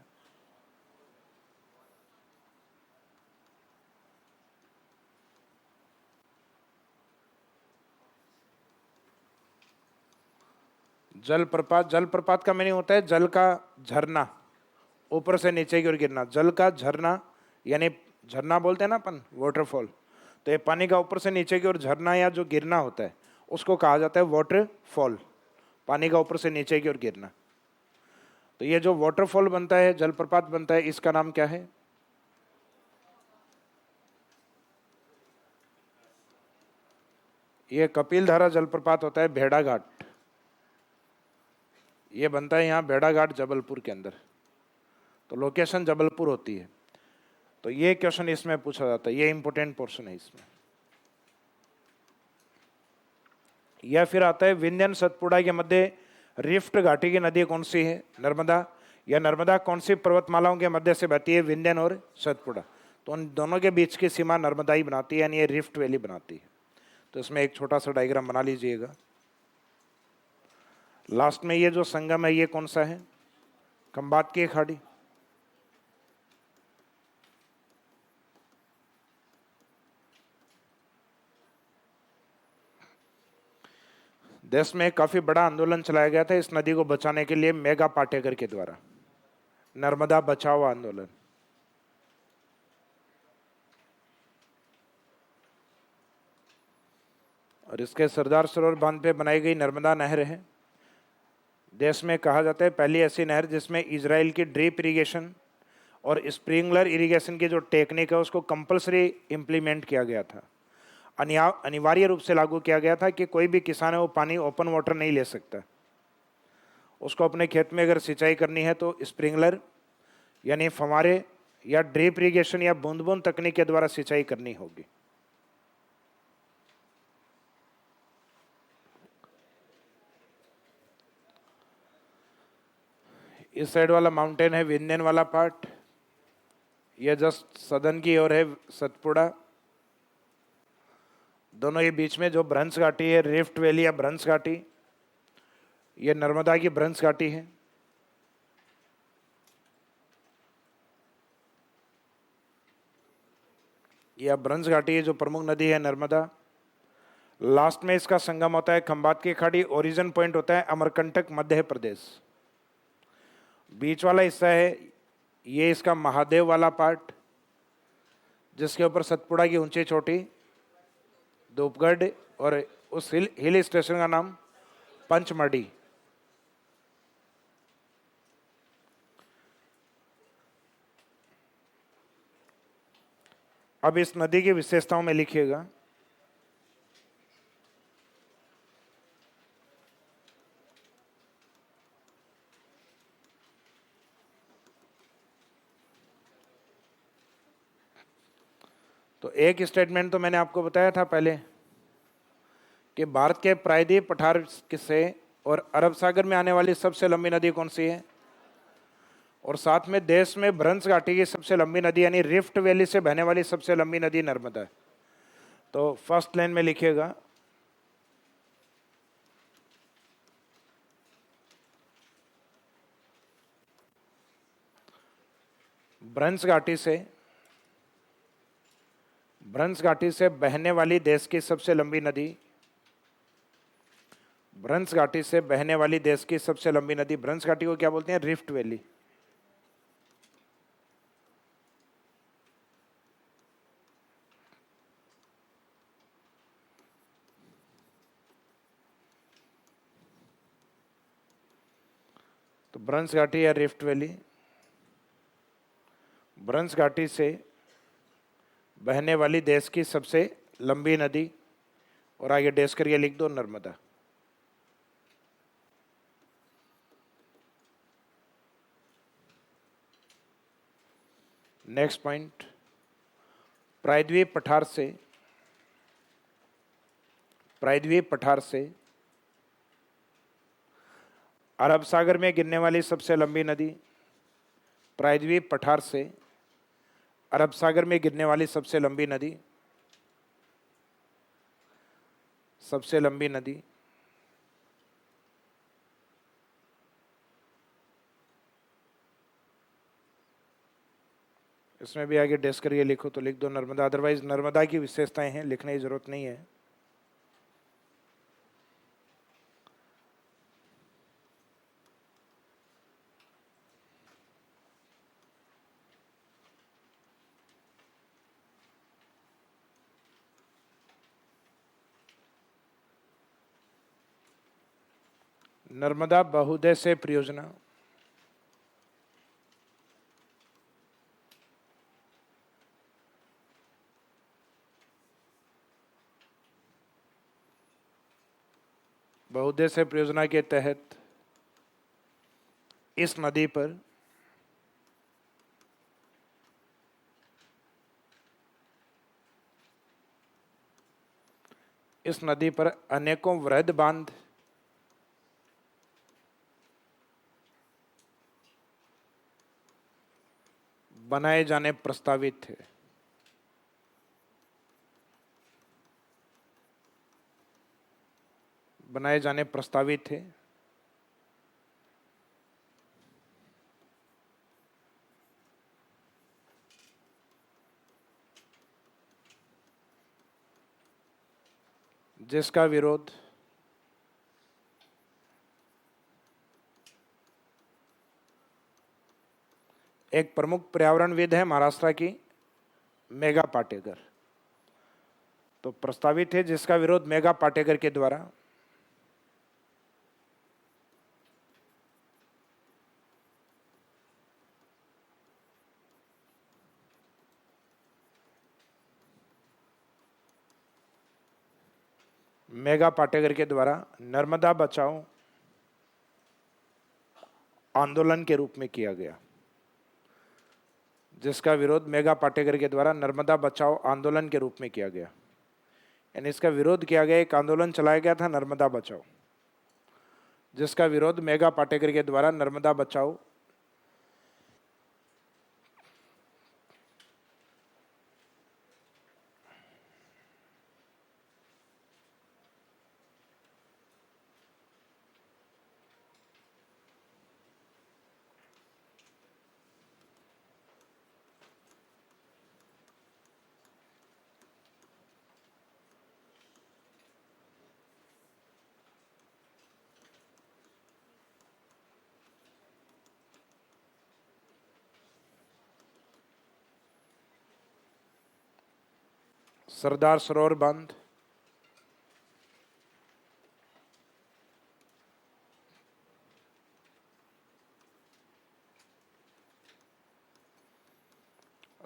जलप्रपात, जलप्रपात का मीनिंग होता है जल का झरना, ऊपर से नीचे की ओर गिरना। जल का झरना यानी झरना बोलते हैं ना अपन, वाटरफॉल। तो ये पानी का ऊपर से नीचे की ओर झरना या जो गिरना होता है उसको कहा जाता है वाटरफॉल, पानी का ऊपर से नीचे की ओर गिरना। तो ये जो वाटरफॉल बनता है, जलप्रपात बनता है, इसका नाम क्या है? ये कपिलधारा जलप्रपात होता है, भेड़ा घाट। ये बनता है यहाँ भेड़ा घाट जबलपुर के अंदर। तो लोकेशन जबलपुर होती है। तो ये क्वेश्चन इसमें पूछा जाता है, ये इंपॉर्टेंट पोर्शन है इसमें। यह फिर आता है विंध्यन सतपुड़ा के मध्य रिफ्ट घाटी की नदी कौन सी है? नर्मदा। या नर्मदा कौन सी पर्वतमालाओं के मध्य से बहती है? विंध्यन और सतपुड़ा। तो उन दोनों के बीच की सीमा नर्मदा ही बनाती है, यानी ये रिफ्ट वैली बनाती है। तो इसमें एक छोटा सा डायग्राम बना लीजिएगा। लास्ट में ये जो संगम है ये कौन सा है? खंबात की खाड़ी। देश में काफी बड़ा आंदोलन चलाया गया था इस नदी को बचाने के लिए मेगा पाटेकर के द्वारा, नर्मदा बचाओ आंदोलन। और इसके सरदार सरोवर बांध पे बनाई गई नर्मदा नहर है देश में कहा जाता है पहली ऐसी नहर जिसमें इजराइल की ड्रिप इरिगेशन और स्प्रिंगलर इरिगेशन की जो टेक्निक है उसको कंपलसरी इम्प्लीमेंट किया गया था। अनिवार्य रूप से लागू किया गया था कि कोई भी किसान है वो पानी ओपन वाटर नहीं ले सकता, उसको अपने खेत में अगर सिंचाई करनी है तो स्प्रिंगलर यानी फव्वारे या ड्रिप इरिगेशन या बूंद बूंद तकनीक के द्वारा सिंचाई करनी होगी। इस साइड वाला माउंटेन है विंध्यन वाला पार्ट, यह जस्ट सदन की ओर है सतपुड़ा। दोनों के बीच में जो भ्रंश घाटी है रिफ्ट वैली या भ्रंश घाटी, यह नर्मदा की भ्रंश घाटी है। यह भ्रंश घाटी है जो प्रमुख नदी है नर्मदा। लास्ट में इसका संगम होता है खंबात की खाड़ी, ओरिजिन पॉइंट होता है अमरकंटक मध्य प्रदेश। बीच वाला हिस्सा है ये इसका महादेव वाला पार्ट जिसके ऊपर सतपुड़ा की ऊंची चोटी, धूपगढ़ और उस हिल स्टेशन का नाम पंचमढ़ी। अब इस नदी की विशेषताओं में लिखिएगा। तो एक स्टेटमेंट तो मैंने आपको बताया था पहले कि भारत के प्रायद्वीप पठार से और अरब सागर में आने वाली सबसे लंबी नदी कौन सी है, और साथ में देश में भ्रंश घाटी की सबसे लंबी नदी यानी रिफ्ट वैली से बहने वाली सबसे लंबी नदी नर्मदा है। तो फर्स्ट लाइन में लिखिएगा भ्रंश घाटी से बहने वाली देश की सबसे लंबी नदी, भ्रंश घाटी से बहने वाली देश की सबसे लंबी नदी, भ्रंश घाटी को क्या बोलते हैं, रिफ्ट वैली। तो भ्रंश घाटी या रिफ्ट वैली, भ्रंश घाटी से बहने वाली देश की सबसे लंबी नदी, और आगे डैश करके लिख दो नर्मदा। नेक्स्ट पॉइंट, प्रायद्वीप पठार से अरब सागर में गिरने वाली सबसे लंबी नदी, प्रायद्वीप पठार से अरब सागर में गिरने वाली सबसे लंबी नदी, सबसे लंबी नदी। इसमें भी आगे डैश करके लिखो तो लिख दो नर्मदा, अदरवाइज नर्मदा की विशेषताएं हैं, लिखने की जरूरत नहीं है। नर्मदा बहुउद्देश्य परियोजना, बहुउद्देश्य परियोजना के तहत इस नदी पर अनेकों वृहद बांध बनाए जाने प्रस्तावित थे। जिसका विरोध एक प्रमुख पर्यावरणविद है महाराष्ट्र की मेघा पाटेकर, तो प्रस्तावित है जिसका विरोध मेघा पाटेकर के द्वारा नर्मदा बचाओ आंदोलन के रूप में किया गया, जिसका विरोध मेघा पाटेकर के द्वारा नर्मदा बचाओ आंदोलन के रूप में किया गया। यानी इसका विरोध किया गया, एक आंदोलन चलाया गया था नर्मदा बचाओ, जिसका विरोध मेघा पाटेकर के द्वारा नर्मदा बचाओ सरदार सरोवर बांध,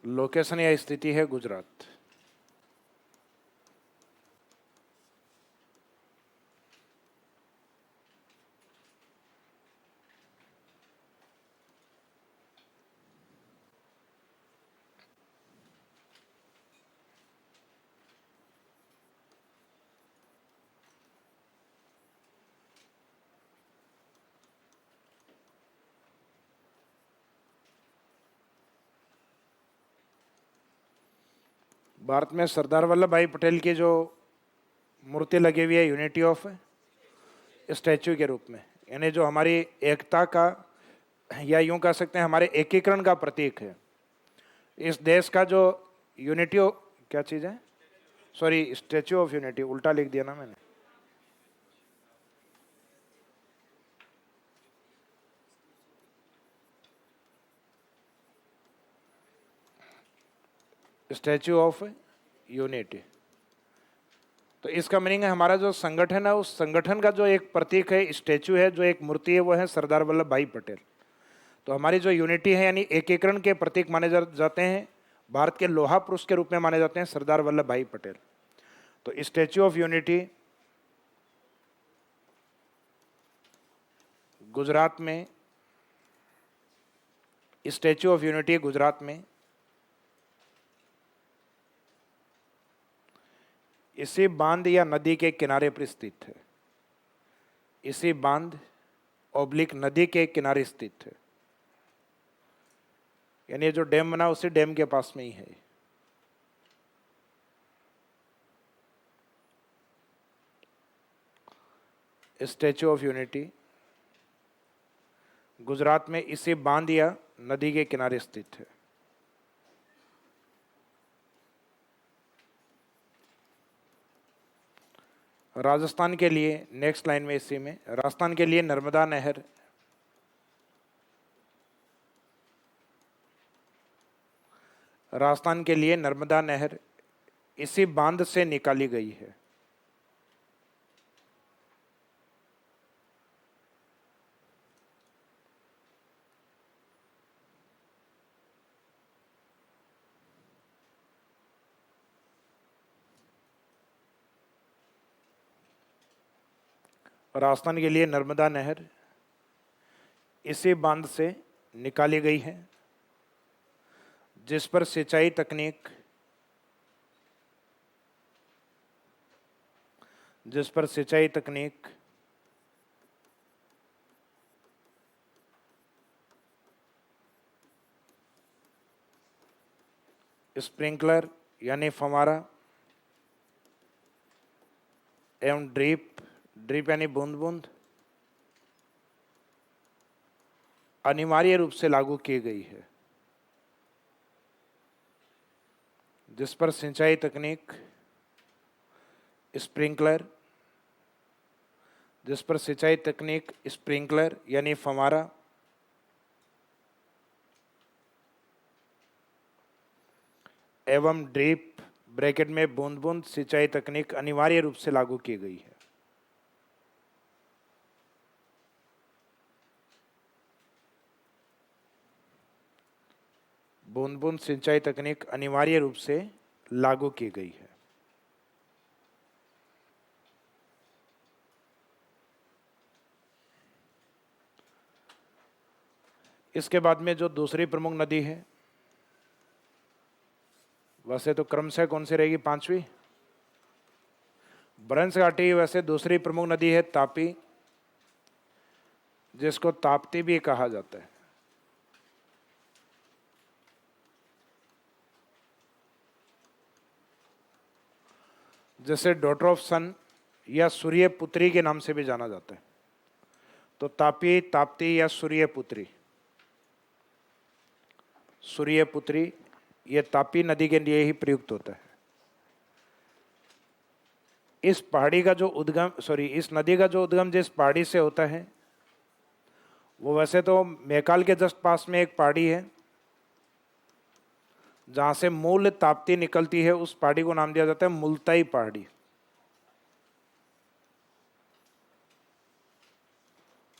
लोकेशन या स्थिति है गुजरात। भारत में सरदार वल्लभ भाई पटेल की जो मूर्ति लगी हुई है यूनिटी ऑफ स्टैच्यू के रूप में, यानी जो हमारी एकता का या यूं कह सकते हैं हमारे एकीकरण का प्रतीक है। इस देश का जो यूनिटी क्या चीज़ है, सॉरी स्टैच्यू ऑफ यूनिटी उल्टा लिख दिया ना मैंने। स्टैच्यू ऑफ यूनिटी, तो इसका मीनिंग है हमारा जो संगठन है उस संगठन का जो एक प्रतीक है, स्टैच्यू है, जो एक मूर्ति है, वो है सरदार वल्लभ भाई पटेल। तो हमारी जो यूनिटी है यानी एकीकरण के प्रतीक माने जाते हैं, भारत के लोहा पुरुष के रूप में माने जाते हैं सरदार वल्लभ भाई पटेल। तो स्टैच्यू ऑफ यूनिटी गुजरात में, स्टैच्यू ऑफ यूनिटी गुजरात में इसी बांध या नदी के किनारे पर स्थित है। इसी बांध ओब्लिक नदी के किनारे स्थित है, यानी जो डैम बना उसी डैम के पास में ही है। स्टैच्यू ऑफ यूनिटी गुजरात में इसी बांध या नदी के किनारे स्थित है। राजस्थान के लिए नेक्स्ट लाइन में इसी में, राजस्थान के लिए नर्मदा नहर राजस्थान के लिए नर्मदा नहर इसी बांध से निकाली गई है। राजस्थान के लिए नर्मदा नहर इसी बांध से निकाली गई है, जिस पर सिंचाई तकनीक स्प्रिंकलर यानी फव्वारा एवं ड्रिप यानी बूंद बूंद अनिवार्य रूप से लागू की गई है, जिस पर सिंचाई तकनीक स्प्रिंकलर यानी फव्वारा एवं ड्रिप ब्रैकेट में बूंद बूंद सिंचाई तकनीक अनिवार्य रूप से लागू की गई है। बूंद बूंद सिंचाई तकनीक अनिवार्य रूप से लागू की गई है। इसके बाद में जो दूसरी प्रमुख नदी है, वैसे तो क्रमशः कौन सी रहेगी? पांचवी ब्रह्मपुत्र घाटी। वैसे दूसरी प्रमुख नदी है तापी, जिसको ताप्ती भी कहा जाता है। जैसे डॉटर ऑफ सन या सूर्य पुत्री के नाम से भी जाना जाता है। तो तापी, ताप्ती या सूर्य पुत्री, सूर्य पुत्री ये तापी नदी के लिए ही प्रयुक्त होता है। इस पहाड़ी का जो उद्गम इस नदी का जो उद्गम जिस पहाड़ी से होता है, वो वैसे तो मैकाल के जस्ट पास में एक पहाड़ी है जहां से मूल ताप्ती निकलती है। उस पहाड़ी को नाम दिया जाता है मुल्ताई पहाड़ी।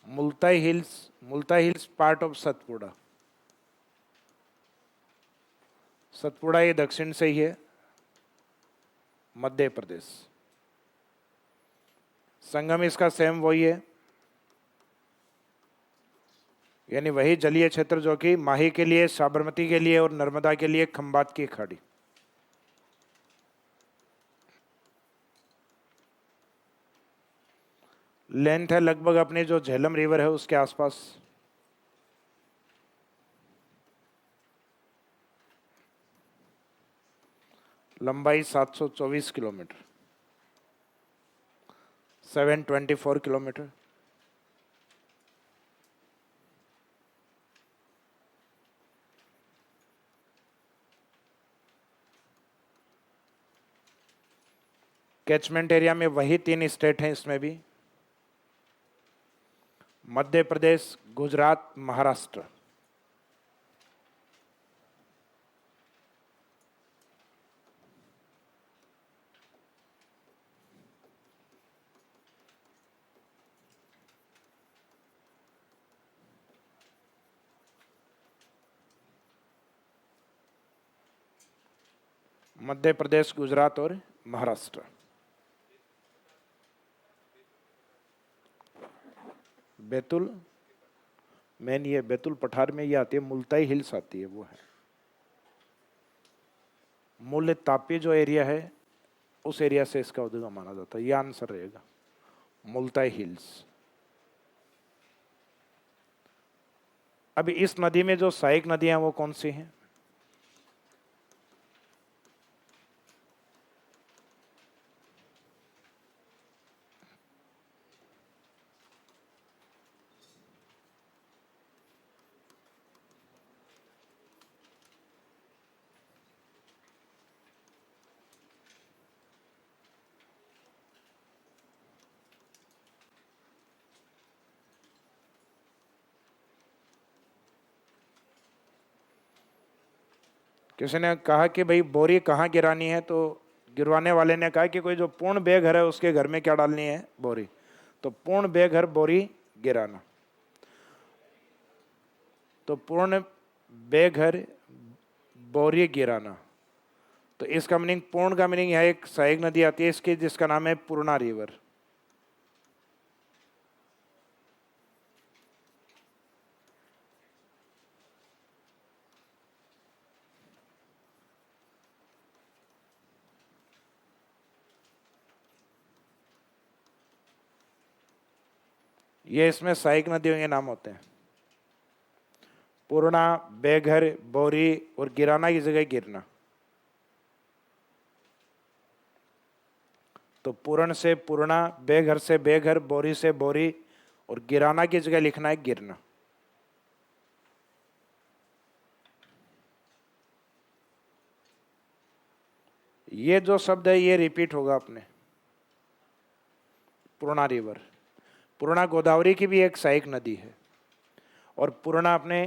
Multai hills part of Satpura. Satpura ये दक्षिण से ही है, मध्य प्रदेश। संगम इसका सेम वही है, यानी वही जलीय क्षेत्र जो कि माही के लिए, साबरमती के लिए और नर्मदा के लिए खंबात की खाड़ी। लेंथ है लगभग अपनी जो झेलम रिवर है उसके आसपास। लंबाई 724 किलोमीटर, 724 किलोमीटर। कैचमेंट एरिया में वही 3 स्टेट हैं इसमें भी, मध्य प्रदेश, गुजरात, महाराष्ट्र। मध्य प्रदेश, गुजरात और महाराष्ट्र। बैतूल मेन, ये बैतूल पठार में ये आती है, मुल्ताई हिल्स आती है, वो है मूल तापी जो एरिया है उस एरिया से इसका उद्गम माना जाता है। ये आंसर रहेगा, मुल्ताई हिल्स। अभी इस नदी में जो सहायक नदियां वो कौन सी हैं? किसी ने कहा कि भाई बोरी कहाँ गिरानी है, तो गिरवाने वाले ने कहा कि कोई जो पूर्ण बेघर है उसके घर में क्या डालनी है? बोरी। तो पूर्ण बेघर बोरी गिराना। तो पूर्ण बेघर बोरी गिराना, तो इसका मीनिंग, पूर्ण का मीनिंग यहाँ एक सहायक नदी आती है इसकी जिसका नाम है पूर्णा रिवर। ये इसमें सहायक नदियों के नाम होते हैं। पूर्णा, बेघर, बोरी और गिराना की जगह गिरना। तो पूर्ण से पूर्णा, बेघर से बेघर, बोरी से बोरी और गिराना की जगह लिखना है गिरना। ये जो शब्द है ये रिपीट होगा अपने। पूर्णा रिवर, पूर्णा गोदावरी की भी एक सहायक नदी है, और पूर्णा अपने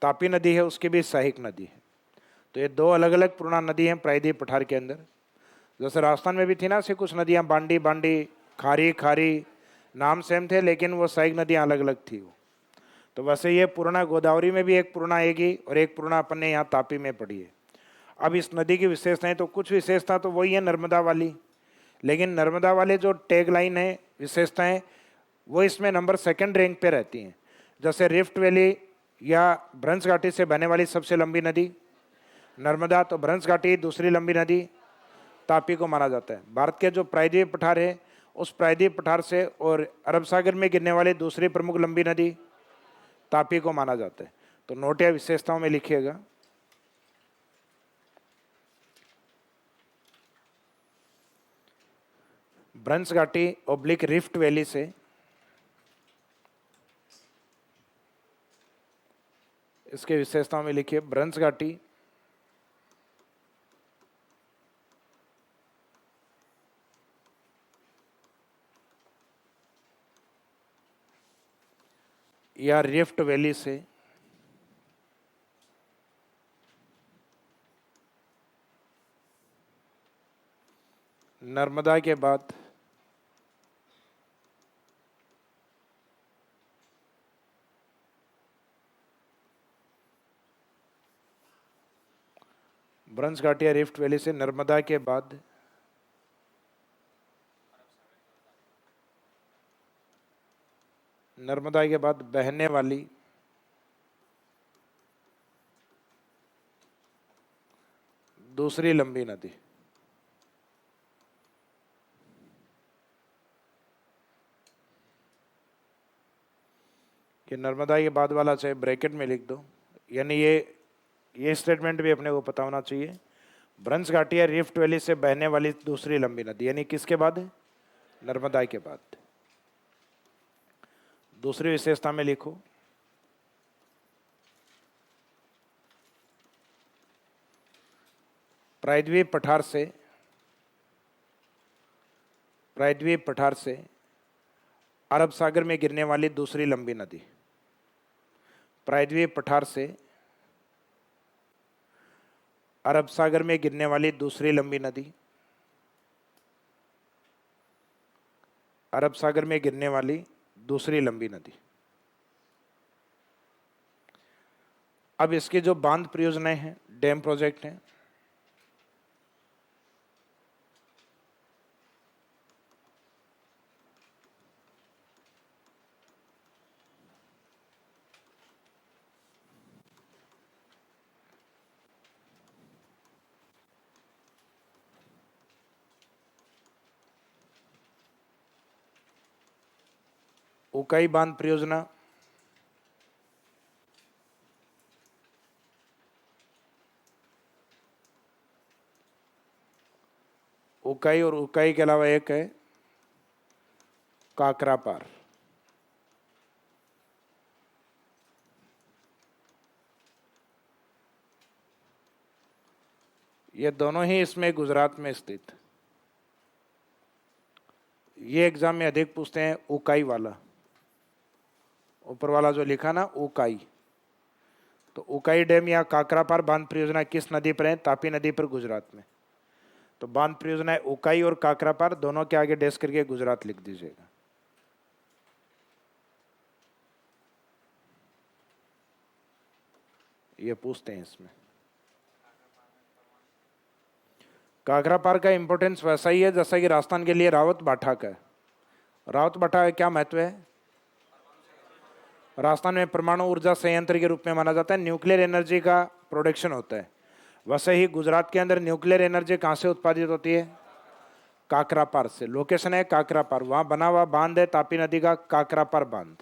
तापी नदी है उसकी भी सहायक नदी है। तो ये दो अलग अलग पूर्णा नदी हैं प्रायद्वीप पठार के अंदर। जैसे राजस्थान में भी थी ना, से कुछ नदियाँ बांडी बांडी, खारी खारी, नाम सेम थे लेकिन वो सहायक नदियाँ अलग अलग थी वो। तो वैसे ये पूर्णा गोदावरी में भी एक पूर्णा आएगी और एक पूर्णा अपन ने यहाँ तापी में पड़ी है। अब इस नदी की विशेषताएं, तो कुछ विशेषता तो वही है नर्मदा वाली, लेकिन नर्मदा वाले जो टैग लाइन है विशेषताएं वो इसमें नंबर 2 रैंक पे रहती हैं। जैसे रिफ्ट वैली या भ्रंश घाटी से बहने वाली सबसे लंबी नदी नर्मदा, तो भ्रंश घाटी दूसरी लंबी नदी तापी को माना जाता है। भारत के जो प्रायद्वीप पठार है उस प्रायद्वीप पठार से और अरब सागर में गिरने वाली दूसरी प्रमुख लंबी नदी तापी को माना जाता है। तो नोट या विशेषताओं में लिखिएगा। भ्रंश घाटी ओब्लिक रिफ्ट वैली से इसके विशेषताओं में लिखिए। भ्रंश घाटी या रिफ्ट वैली से नर्मदा के बाद भ्रंश घाटी या रिफ्ट वैली से नर्मदा के बाद बहने वाली दूसरी लंबी नदी। कि नर्मदा के बाद वाला चाहे ब्रैकेट में लिख दो, यानी ये स्टेटमेंट भी अपने को पता होना चाहिए। भ्रंश घाटी या रिफ्ट वैली से बहने वाली दूसरी लंबी नदी, यानी किसके बाद है? नर्मदा के बाद। दूसरी विशेषता में लिखो प्रायद्वीप पठार से अरब सागर में गिरने वाली दूसरी लंबी नदी। प्रायद्वीप पठार से अरब सागर में गिरने वाली दूसरी लंबी नदी। अरब सागर में गिरने वाली दूसरी लंबी नदी। अब इसके जो बांध परियोजनाएं हैं, डैम प्रोजेक्ट हैं, उकाई बांध परियोजना, उकाई और उकाई के अलावा एक है काकरापार। ये दोनों ही इसमें गुजरात में स्थित। ये एग्जाम में अधिक पूछते हैं उकाई वाला, ऊपर वाला जो लिखा ना उकाई। तो उकाई डैम या काकरापार बांध परियोजना किस नदी पर है? तापी नदी पर, गुजरात में। तो बांध परियोजना है उकाई और काकरापार, दोनों के आगे डैश करके गुजरात लिख दीजिएगा। ये पूछते हैं इसमें। काकरापार का इंपॉर्टेंस वैसा ही है जैसा कि राजस्थान के लिए रावत भाटा का है। रावत भाटा का क्या महत्व है? राजस्थान में परमाणु ऊर्जा संयंत्र के रूप में माना जाता है, न्यूक्लियर एनर्जी का प्रोडक्शन होता है। वैसे ही गुजरात के अंदर न्यूक्लियर एनर्जी कहाँ से उत्पादित होती है? काकरापार से। लोकेशन है काकरापार, वहाँ बना हुआ बांध है तापी नदी का, काकरापार बांध।